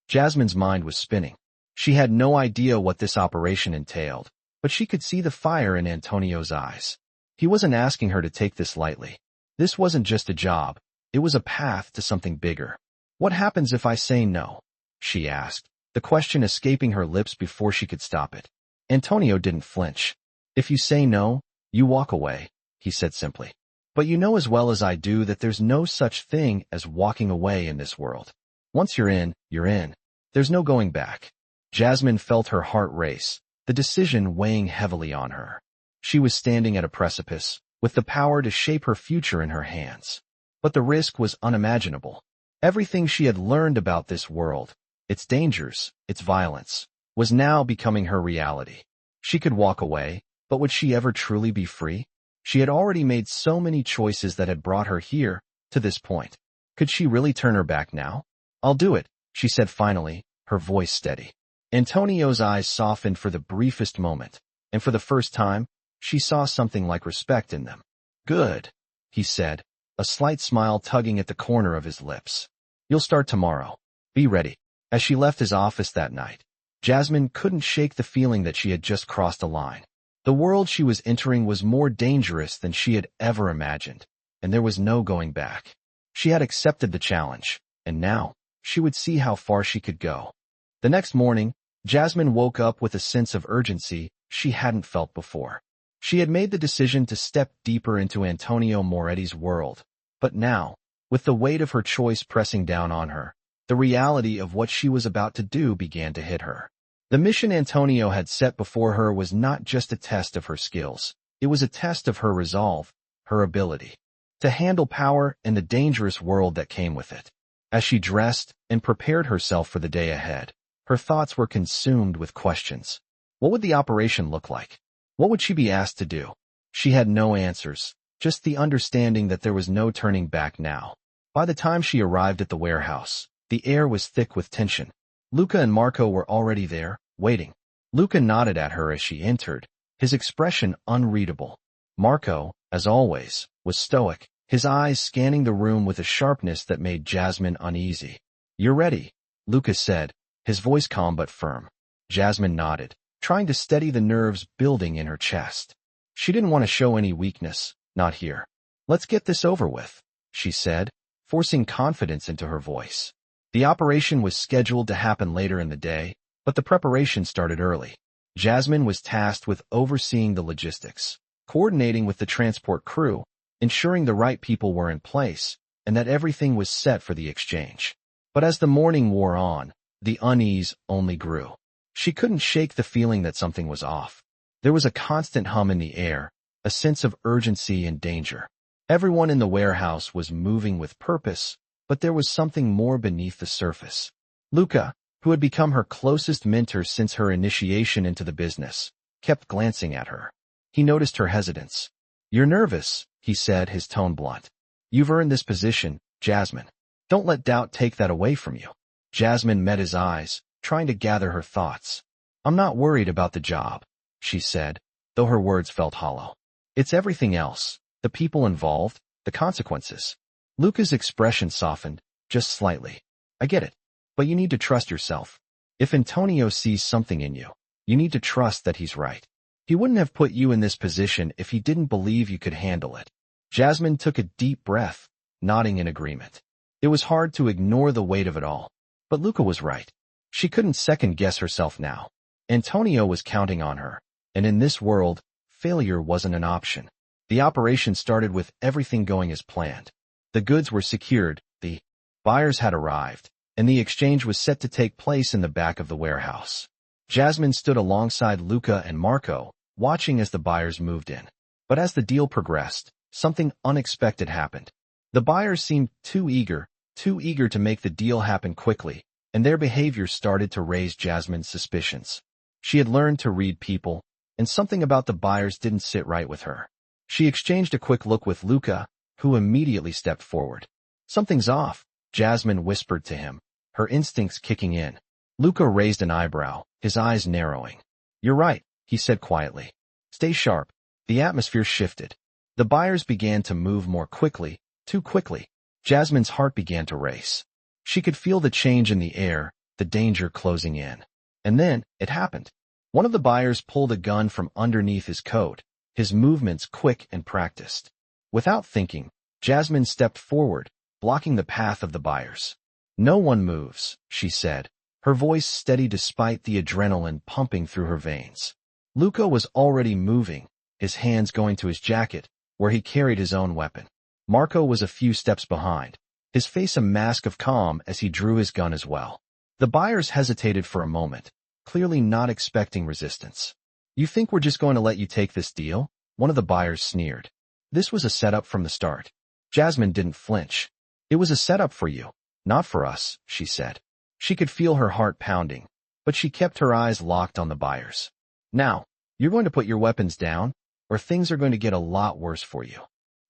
Jasmine's mind was spinning. She had no idea what this operation entailed, but she could see the fire in Antonio's eyes. He wasn't asking her to take this lightly. This wasn't just a job. It was a path to something bigger. "What happens if I say no?" she asked, the question escaping her lips before she could stop it. Antonio didn't flinch. "If you say no, you walk away," he said simply. "But you know as well as I do that there's no such thing as walking away in this world. Once you're in, you're in. There's no going back." Jasmine felt her heart race, the decision weighing heavily on her. She was standing at a precipice, with the power to shape her future in her hands. But the risk was unimaginable. Everything she had learned about this world, its dangers, its violence, was now becoming her reality. She could walk away, but would she ever truly be free? She had already made so many choices that had brought her here, to this point. Could she really turn her back now? "I'll do it," she said finally, her voice steady. Antonio's eyes softened for the briefest moment, and for the first time, she saw something like respect in them. "Good," he said, a slight smile tugging at the corner of his lips. "You'll start tomorrow. Be ready." As she left his office that night, Jasmine couldn't shake the feeling that she had just crossed a line. The world she was entering was more dangerous than she had ever imagined, and there was no going back. She had accepted the challenge, and now, she would see how far she could go. The next morning, Jasmine woke up with a sense of urgency she hadn't felt before. She had made the decision to step deeper into Antonio Moretti's world, but now, with the weight of her choice pressing down on her, the reality of what she was about to do began to hit her. The mission Antonio had set before her was not just a test of her skills. It was a test of her resolve, her ability to handle power and the dangerous world that came with it. As she dressed and prepared herself for the day ahead, her thoughts were consumed with questions. What would the operation look like? What would she be asked to do? She had no answers, just the understanding that there was no turning back now. By the time she arrived at the warehouse, the air was thick with tension. Luca and Marco were already there, waiting. Luca nodded at her as she entered, his expression unreadable. Marco, as always, was stoic, his eyes scanning the room with a sharpness that made Jasmine uneasy. "You're ready," Luca said, his voice calm but firm. Jasmine nodded, trying to steady the nerves building in her chest. She didn't want to show any weakness, not here. "Let's get this over with," she said, forcing confidence into her voice. The operation was scheduled to happen later in the day, but the preparation started early. Jasmine was tasked with overseeing the logistics, coordinating with the transport crew, ensuring the right people were in place, and that everything was set for the exchange. But as the morning wore on, the unease only grew. She couldn't shake the feeling that something was off. There was a constant hum in the air, a sense of urgency and danger. Everyone in the warehouse was moving with purpose, but there was something more beneath the surface. Luca, who had become her closest mentor since her initiation into the business, kept glancing at her. He noticed her hesitance. "You're nervous," he said, his tone blunt. "You've earned this position, Jasmine. Don't let doubt take that away from you." Jasmine met his eyes, trying to gather her thoughts. "I'm not worried about the job," she said, though her words felt hollow. "It's everything else, the people involved, the consequences." Luca's expression softened, just slightly. "I get it, but you need to trust yourself. If Antonio sees something in you, you need to trust that he's right. He wouldn't have put you in this position if he didn't believe you could handle it." Jasmine took a deep breath, nodding in agreement. It was hard to ignore the weight of it all, but Luca was right. She couldn't second-guess herself now. Antonio was counting on her, and in this world, failure wasn't an option. The operation started with everything going as planned. The goods were secured, the buyers had arrived, and the exchange was set to take place in the back of the warehouse. Jasmine stood alongside Luca and Marco, watching as the buyers moved in. But as the deal progressed, something unexpected happened. The buyers seemed too eager to make the deal happen quickly, and their behavior started to raise Jasmine's suspicions. She had learned to read people, and something about the buyers didn't sit right with her. She exchanged a quick look with Luca, who immediately stepped forward. "Something's off," Jasmine whispered to him, her instincts kicking in. Luca raised an eyebrow, his eyes narrowing. "You're right," he said quietly. "Stay sharp." The atmosphere shifted. The buyers began to move more quickly, too quickly. Jasmine's heart began to race. She could feel the change in the air, the danger closing in. And then, it happened. One of the buyers pulled a gun from underneath his coat, his movements quick and practiced. Without thinking, Jasmine stepped forward, blocking the path of the buyers. "No one moves," she said, her voice steady despite the adrenaline pumping through her veins. Luca was already moving, his hands going to his jacket, where he carried his own weapon. Marco was a few steps behind, his face a mask of calm as he drew his gun as well. The buyers hesitated for a moment, clearly not expecting resistance. "You think we're just going to let you take this deal?" One of the buyers sneered. This was a setup from the start. Jasmine didn't flinch. "It was a setup for you, not for us," she said. She could feel her heart pounding, but she kept her eyes locked on the buyers. "Now, you're going to put your weapons down, or things are going to get a lot worse for you."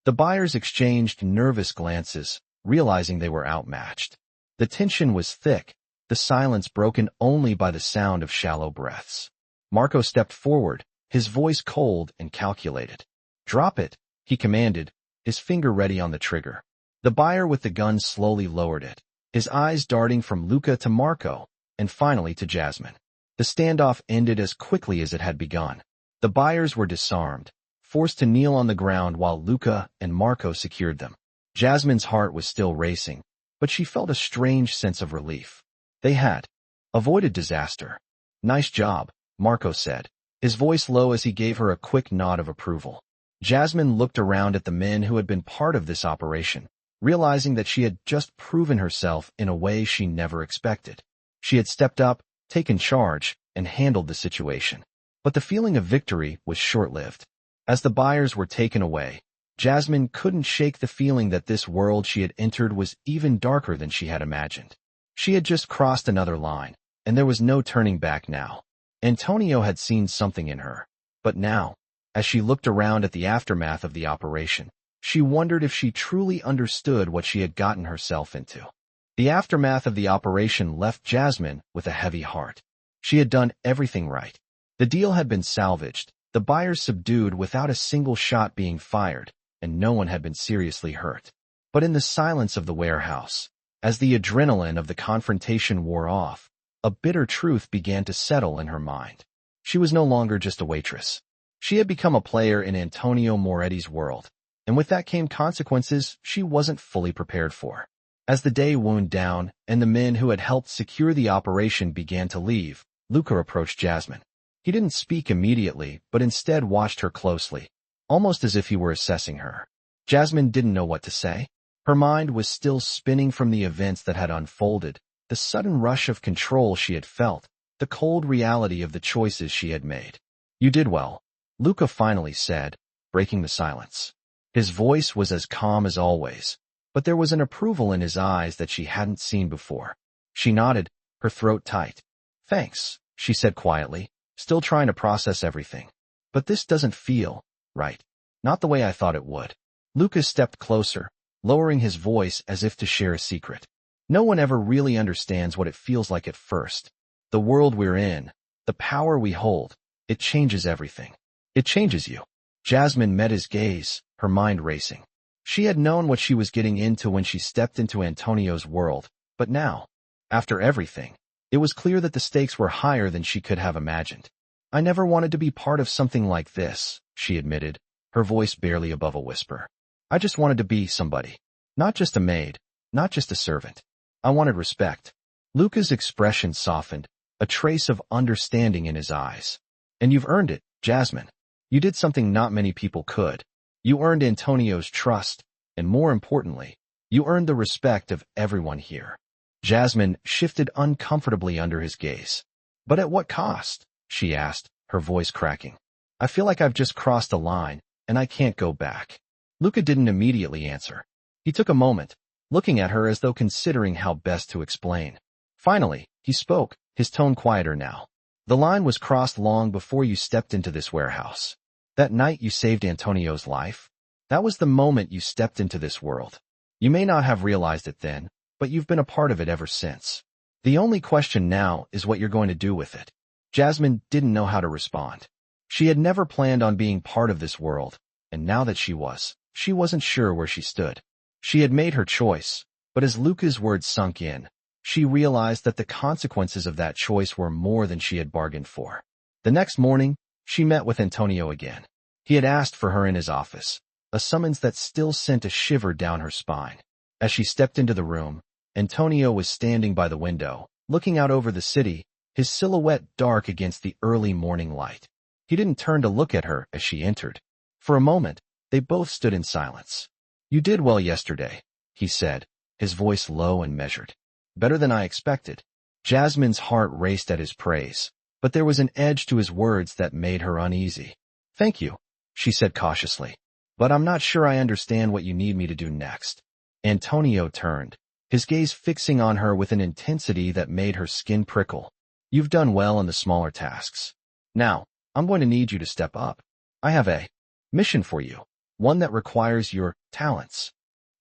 The buyers exchanged nervous glances, realizing they were outmatched. The tension was thick, the silence broken only by the sound of shallow breaths. Marco stepped forward, his voice cold and calculated. "Drop it," he commanded, his finger ready on the trigger. The buyer with the gun slowly lowered it, his eyes darting from Luca to Marco, and finally to Jasmine. The standoff ended as quickly as it had begun. The buyers were disarmed, forced to kneel on the ground while Luca and Marco secured them. Jasmine's heart was still racing, but she felt a strange sense of relief. They had avoided disaster. "Nice job," Marco said, his voice low as he gave her a quick nod of approval. Jasmine looked around at the men who had been part of this operation, realizing that she had just proven herself in a way she never expected. She had stepped up, taken charge, and handled the situation. But the feeling of victory was short-lived. As the buyers were taken away, Jasmine couldn't shake the feeling that this world she had entered was even darker than she had imagined. She had just crossed another line, and there was no turning back now. Antonio had seen something in her. But now, as she looked around at the aftermath of the operation, she wondered if she truly understood what she had gotten herself into. The aftermath of the operation left Jasmine with a heavy heart. She had done everything right. The deal had been salvaged, the buyers subdued without a single shot being fired, and no one had been seriously hurt. But in the silence of the warehouse, as the adrenaline of the confrontation wore off, a bitter truth began to settle in her mind. She was no longer just a waitress. She had become a player in Antonio Moretti's world, and with that came consequences she wasn't fully prepared for. As the day wound down and the men who had helped secure the operation began to leave, Luca approached Jasmine. He didn't speak immediately, but instead watched her closely, almost as if he were assessing her. Jasmine didn't know what to say. Her mind was still spinning from the events that had unfolded, the sudden rush of control she had felt, the cold reality of the choices she had made. "You did well," Luca finally said, breaking the silence. His voice was as calm as always, but there was an approval in his eyes that she hadn't seen before. She nodded, her throat tight. "Thanks," she said quietly, still trying to process everything. "But this doesn't feel right. Not the way I thought it would." Luca stepped closer, lowering his voice as if to share a secret. "No one ever really understands what it feels like at first. The world we're in, the power we hold, it changes everything. It changes you." Jasmine met his gaze, her mind racing. She had known what she was getting into when she stepped into Antonio's world, but now, after everything, it was clear that the stakes were higher than she could have imagined. "I never wanted to be part of something like this," she admitted, her voice barely above a whisper. "I just wanted to be somebody. Not just a maid, not just a servant. I wanted respect." Luca's expression softened, a trace of understanding in his eyes. "And you've earned it, Jasmine. You did something not many people could. You earned Antonio's trust, and more importantly, you earned the respect of everyone here." Jasmine shifted uncomfortably under his gaze. "But at what cost?" she asked, her voice cracking. "I feel like I've just crossed a line, and I can't go back." Luca didn't immediately answer. He took a moment, looking at her as though considering how best to explain. Finally, he spoke, his tone quieter now. "The line was crossed long before you stepped into this warehouse. That night you saved Antonio's life, that was the moment you stepped into this world. You may not have realized it then, but you've been a part of it ever since. The only question now is what you're going to do with it." Jasmine didn't know how to respond. She had never planned on being part of this world, and now that she wasn't sure where she stood. She had made her choice, but as Luca's words sunk in, she realized that the consequences of that choice were more than she had bargained for. The next morning, she met with Antonio again. He had asked for her in his office, a summons that still sent a shiver down her spine. As she stepped into the room, Antonio was standing by the window, looking out over the city, his silhouette dark against the early morning light. He didn't turn to look at her as she entered. For a moment, they both stood in silence. "You did well yesterday," he said, his voice low and measured. "Better than I expected." Jasmine's heart raced at his praise, but there was an edge to his words that made her uneasy. "Thank you," she said cautiously, "but I'm not sure I understand what you need me to do next." Antonio turned, his gaze fixing on her with an intensity that made her skin prickle. "You've done well in the smaller tasks. Now, I'm going to need you to step up. I have a mission for you, one that requires your talents."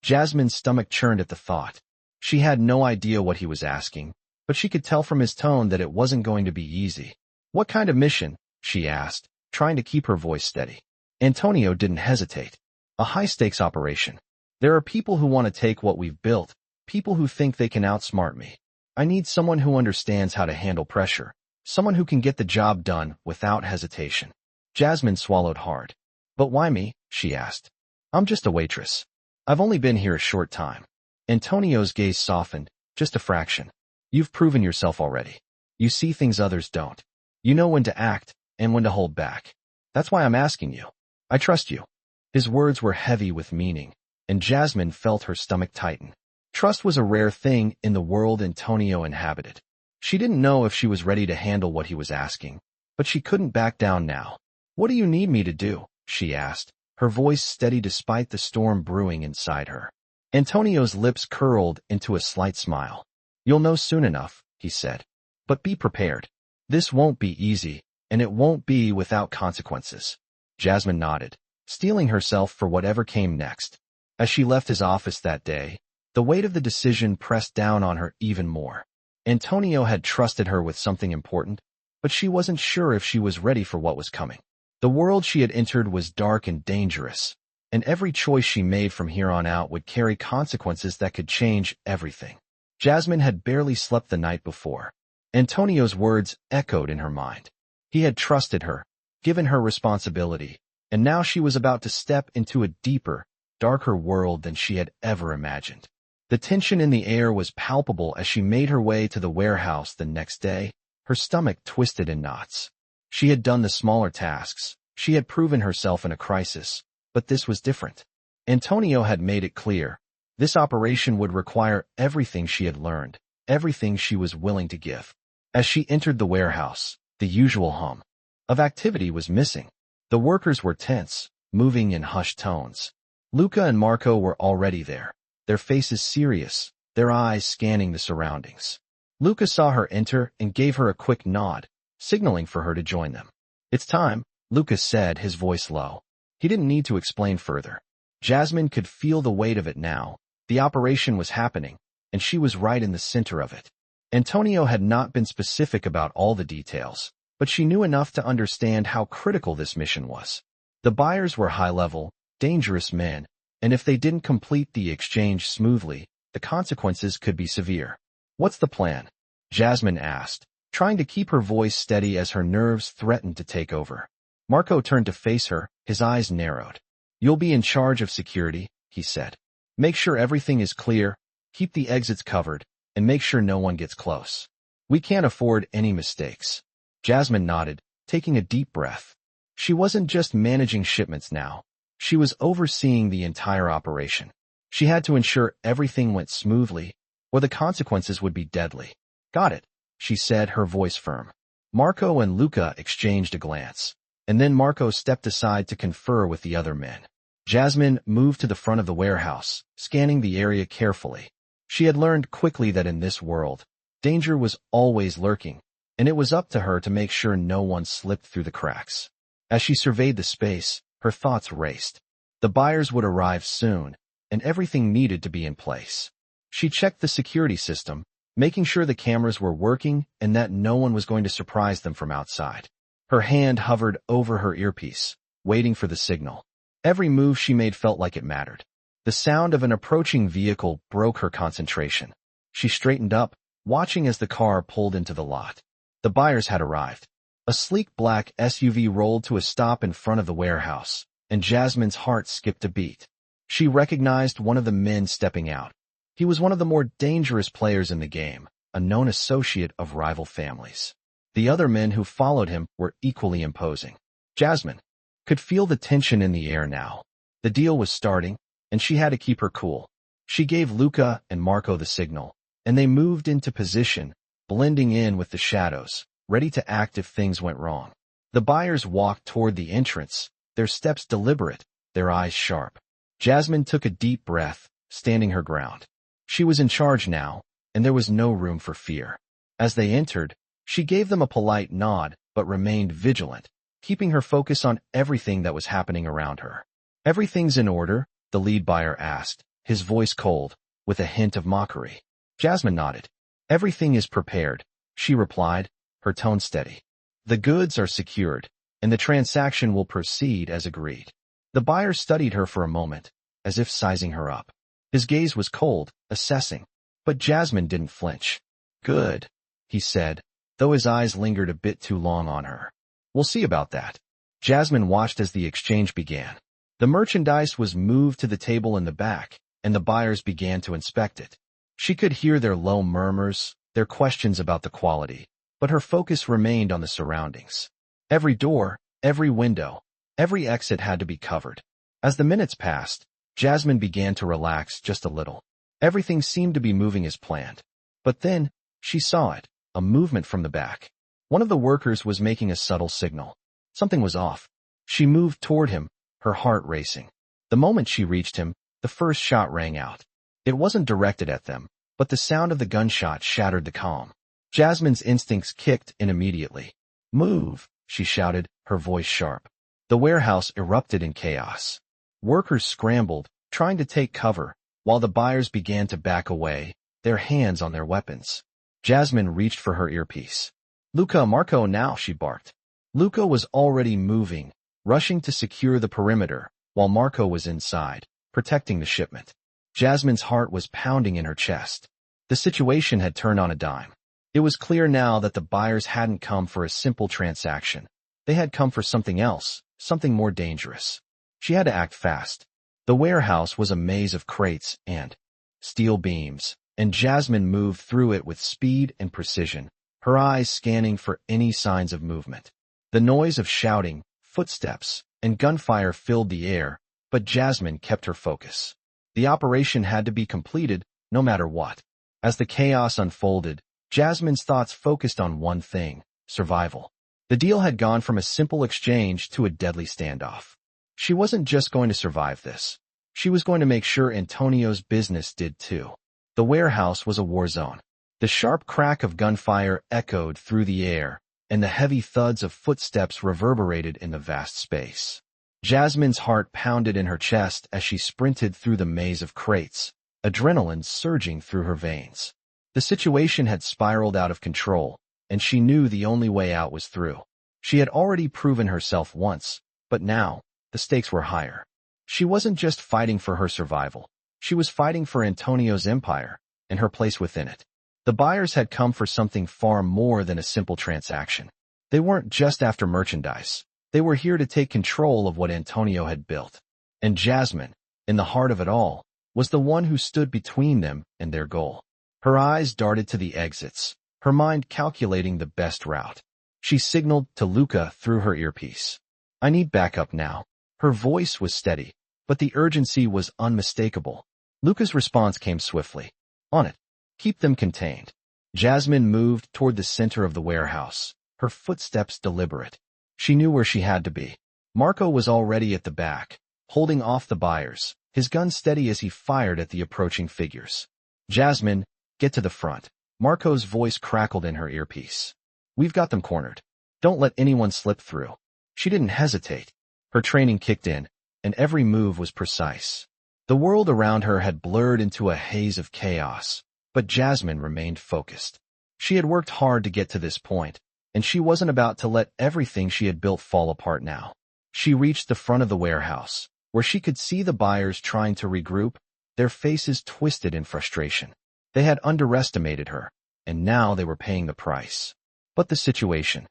Jasmine's stomach churned at the thought. She had no idea what he was asking, but she could tell from his tone that it wasn't going to be easy. "What kind of mission?" she asked, trying to keep her voice steady. Antonio didn't hesitate. "A high-stakes operation. There are people who want to take what we've built, people who think they can outsmart me. I need someone who understands how to handle pressure, someone who can get the job done without hesitation." Jasmine swallowed hard. "But why me?" she asked. "I'm just a waitress. I've only been here a short time." Antonio's gaze softened, just a fraction. "You've proven yourself already. You see things others don't. You know when to act and when to hold back. That's why I'm asking you. I trust you." His words were heavy with meaning, and Jasmine felt her stomach tighten. Trust was a rare thing in the world Antonio inhabited. She didn't know if she was ready to handle what he was asking, but she couldn't back down now. "What do you need me to do?" she asked, her voice steady despite the storm brewing inside her. Antonio's lips curled into a slight smile. "You'll know soon enough," he said. "But be prepared. This won't be easy, and it won't be without consequences." Jasmine nodded, steeling herself for whatever came next. As she left his office that day, the weight of the decision pressed down on her even more. Antonio had trusted her with something important, but she wasn't sure if she was ready for what was coming. The world she had entered was dark and dangerous, and every choice she made from here on out would carry consequences that could change everything. Jasmine had barely slept the night before. Antonio's words echoed in her mind. He had trusted her, given her responsibility, and now she was about to step into a deeper, darker world than she had ever imagined. The tension in the air was palpable as she made her way to the warehouse the next day, her stomach twisted in knots. She had done the smaller tasks, she had proven herself in a crisis, but this was different. Antonio had made it clear. This operation would require everything she had learned, everything she was willing to give. As she entered the warehouse, the usual hum of activity was missing. The workers were tense, moving in hushed tones. Luca and Marco were already there, their faces serious, their eyes scanning the surroundings. Luca saw her enter and gave her a quick nod, signaling for her to join them. "It's time," Luca said, his voice low. He didn't need to explain further. Jasmine could feel the weight of it now. The operation was happening, and she was right in the center of it. Antonio had not been specific about all the details, but she knew enough to understand how critical this mission was. The buyers were high-level, dangerous men, and if they didn't complete the exchange smoothly, the consequences could be severe. "What's the plan?" Jasmine asked, trying to keep her voice steady as her nerves threatened to take over. Marco turned to face her, his eyes narrowed. "You'll be in charge of security," he said. "Make sure everything is clear, keep the exits covered, and make sure no one gets close. We can't afford any mistakes." Jasmine nodded, taking a deep breath. She wasn't just managing shipments now. She was overseeing the entire operation. She had to ensure everything went smoothly, or the consequences would be deadly. "Got it," she said, her voice firm. Marco and Luca exchanged a glance, and then Marco stepped aside to confer with the other men. Jasmine moved to the front of the warehouse, scanning the area carefully. She had learned quickly that in this world, danger was always lurking, and it was up to her to make sure no one slipped through the cracks. As she surveyed the space, her thoughts raced. The buyers would arrive soon, and everything needed to be in place. She checked the security system, making sure the cameras were working and that no one was going to surprise them from outside. Her hand hovered over her earpiece, waiting for the signal. Every move she made felt like it mattered. The sound of an approaching vehicle broke her concentration. She straightened up, watching as the car pulled into the lot. The buyers had arrived. A sleek black SUV rolled to a stop in front of the warehouse, and Jasmine's heart skipped a beat. She recognized one of the men stepping out. He was one of the more dangerous players in the game, a known associate of rival families. The other men who followed him were equally imposing. Jasmine could feel the tension in the air now. The deal was starting, and she had to keep her cool. She gave Luca and Marco the signal, and they moved into position, blending in with the shadows, ready to act if things went wrong. The buyers walked toward the entrance, their steps deliberate, their eyes sharp. Jasmine took a deep breath, standing her ground. She was in charge now, and there was no room for fear. As they entered, she gave them a polite nod but remained vigilant, keeping her focus on everything that was happening around her. "Everything's in order?" the lead buyer asked, his voice cold, with a hint of mockery. Jasmine nodded. "Everything is prepared," she replied, her tone steady. "The goods are secured, and the transaction will proceed as agreed." The buyer studied her for a moment, as if sizing her up. His gaze was cold, assessing, but Jasmine didn't flinch. "Good," he said, though his eyes lingered a bit too long on her. "We'll see about that." Jasmine watched as the exchange began. The merchandise was moved to the table in the back, and the buyers began to inspect it. She could hear their low murmurs, their questions about the quality, but her focus remained on the surroundings. Every door, every window, every exit had to be covered. As the minutes passed, Jasmine began to relax just a little. Everything seemed to be moving as planned. But then, she saw it, a movement from the back. One of the workers was making a subtle signal. Something was off. She moved toward him, her heart racing. The moment she reached him, the first shot rang out. It wasn't directed at them, but the sound of the gunshot shattered the calm. Jasmine's instincts kicked in immediately. "Move," she shouted, her voice sharp. The warehouse erupted in chaos. Workers scrambled, trying to take cover, while the buyers began to back away, their hands on their weapons. Jasmine reached for her earpiece. "Luca, Marco now," she barked. Luca was already moving, rushing to secure the perimeter, while Marco was inside, protecting the shipment. Jasmine's heart was pounding in her chest. The situation had turned on a dime. It was clear now that the buyers hadn't come for a simple transaction. They had come for something else, something more dangerous. She had to act fast. The warehouse was a maze of crates and steel beams, and Jasmine moved through it with speed and precision, her eyes scanning for any signs of movement. The noise of shouting, footsteps, and gunfire filled the air, but Jasmine kept her focus. The operation had to be completed, no matter what. As the chaos unfolded, Jasmine's thoughts focused on one thing: survival. The deal had gone from a simple exchange to a deadly standoff. She wasn't just going to survive this. She was going to make sure Antonio's business did too. The warehouse was a war zone. The sharp crack of gunfire echoed through the air, and the heavy thuds of footsteps reverberated in the vast space. Jasmine's heart pounded in her chest as she sprinted through the maze of crates, adrenaline surging through her veins. The situation had spiraled out of control, and she knew the only way out was through. She had already proven herself once, but now, the stakes were higher. She wasn't just fighting for her survival. She was fighting for Antonio's empire, and her place within it. The buyers had come for something far more than a simple transaction. They weren't just after merchandise. They were here to take control of what Antonio had built. And Jasmine, in the heart of it all, was the one who stood between them and their goal. Her eyes darted to the exits, her mind calculating the best route. She signaled to Luca through her earpiece. "I need backup now." Her voice was steady, but the urgency was unmistakable. Luca's response came swiftly. "On it. Keep them contained." Jasmine moved toward the center of the warehouse, her footsteps deliberate. She knew where she had to be. Marco was already at the back, holding off the buyers, his gun steady as he fired at the approaching figures. "Jasmine, get to the front." Marco's voice crackled in her earpiece. "We've got them cornered. Don't let anyone slip through." She didn't hesitate. Her training kicked in, and every move was precise. The world around her had blurred into a haze of chaos, but Jasmine remained focused. She had worked hard to get to this point, and she wasn't about to let everything she had built fall apart now. She reached the front of the warehouse, where she could see the buyers trying to regroup, their faces twisted in frustration. They had underestimated her, and now they were paying the price. But the situation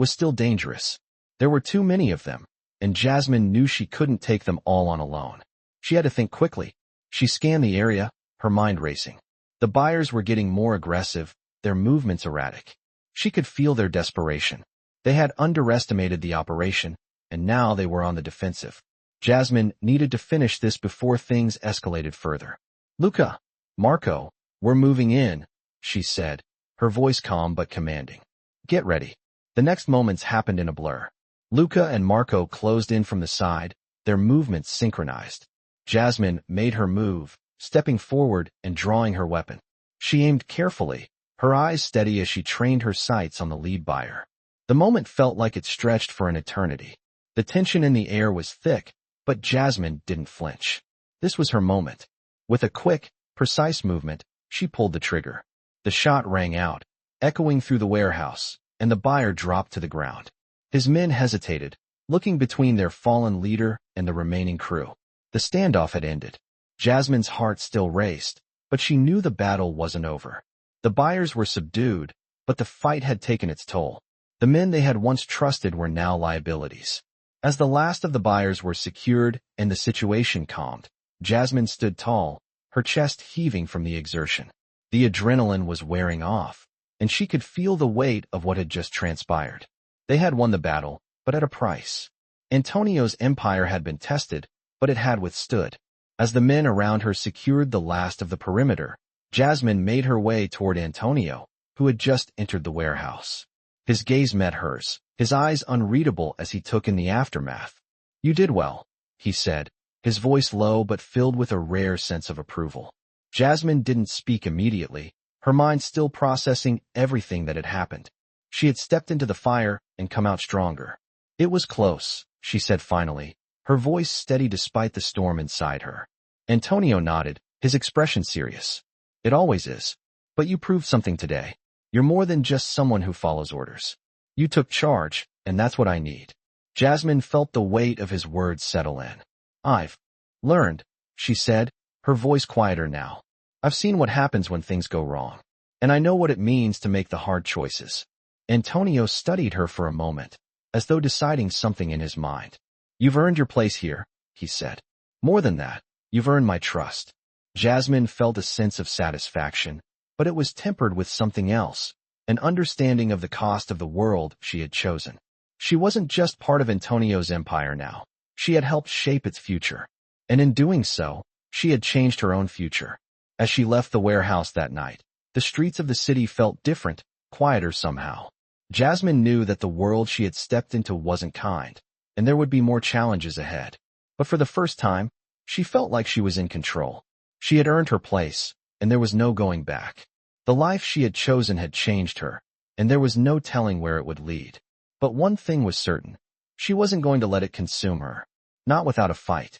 was still dangerous. There were too many of them, and Jasmine knew she couldn't take them all on alone. She had to think quickly. She scanned the area, her mind racing. The buyers were getting more aggressive, their movements erratic. She could feel their desperation. They had underestimated the operation, and now they were on the defensive. Jasmine needed to finish this before things escalated further. "Luca, Marco, we're moving in," she said, her voice calm but commanding. "Get ready." The next moments happened in a blur. Luca and Marco closed in from the side, their movements synchronized. Jasmine made her move, stepping forward and drawing her weapon. She aimed carefully, her eyes steady as she trained her sights on the lead buyer. The moment felt like it stretched for an eternity. The tension in the air was thick, but Jasmine didn't flinch. This was her moment. With a quick, precise movement, she pulled the trigger. The shot rang out, echoing through the warehouse, and the buyer dropped to the ground. His men hesitated, looking between their fallen leader and the remaining crew. The standoff had ended. Jasmine's heart still raced, but she knew the battle wasn't over. The buyers were subdued, but the fight had taken its toll. The men they had once trusted were now liabilities. As the last of the buyers were secured and the situation calmed, Jasmine stood tall, her chest heaving from the exertion. The adrenaline was wearing off, and she could feel the weight of what had just transpired. They had won the battle, but at a price. Antonio's empire had been tested, but it had withstood. As the men around her secured the last of the perimeter, Jasmine made her way toward Antonio, who had just entered the warehouse. His gaze met hers, his eyes unreadable as he took in the aftermath. "You did well," he said, his voice low but filled with a rare sense of approval. Jasmine didn't speak immediately, her mind still processing everything that had happened. She had stepped into the fire and come out stronger. "It was close," she said finally, her voice steady despite the storm inside her. Antonio nodded, his expression serious. "It always is. But you proved something today. You're more than just someone who follows orders. You took charge, and that's what I need." Jasmine felt the weight of his words settle in. "I've learned," she said, her voice quieter now. "I've seen what happens when things go wrong, and I know what it means to make the hard choices." Antonio studied her for a moment, as though deciding something in his mind. "You've earned your place here," he said. "More than that, you've earned my trust." Jasmine felt a sense of satisfaction, but it was tempered with something else, an understanding of the cost of the world she had chosen. She wasn't just part of Antonio's empire now. She had helped shape its future. And in doing so, she had changed her own future. As she left the warehouse that night, the streets of the city felt different, quieter somehow. Jasmine knew that the world she had stepped into wasn't kind, and there would be more challenges ahead. But for the first time, she felt like she was in control. She had earned her place, and there was no going back. The life she had chosen had changed her, and there was no telling where it would lead. But one thing was certain. She wasn't going to let it consume her. Not without a fight.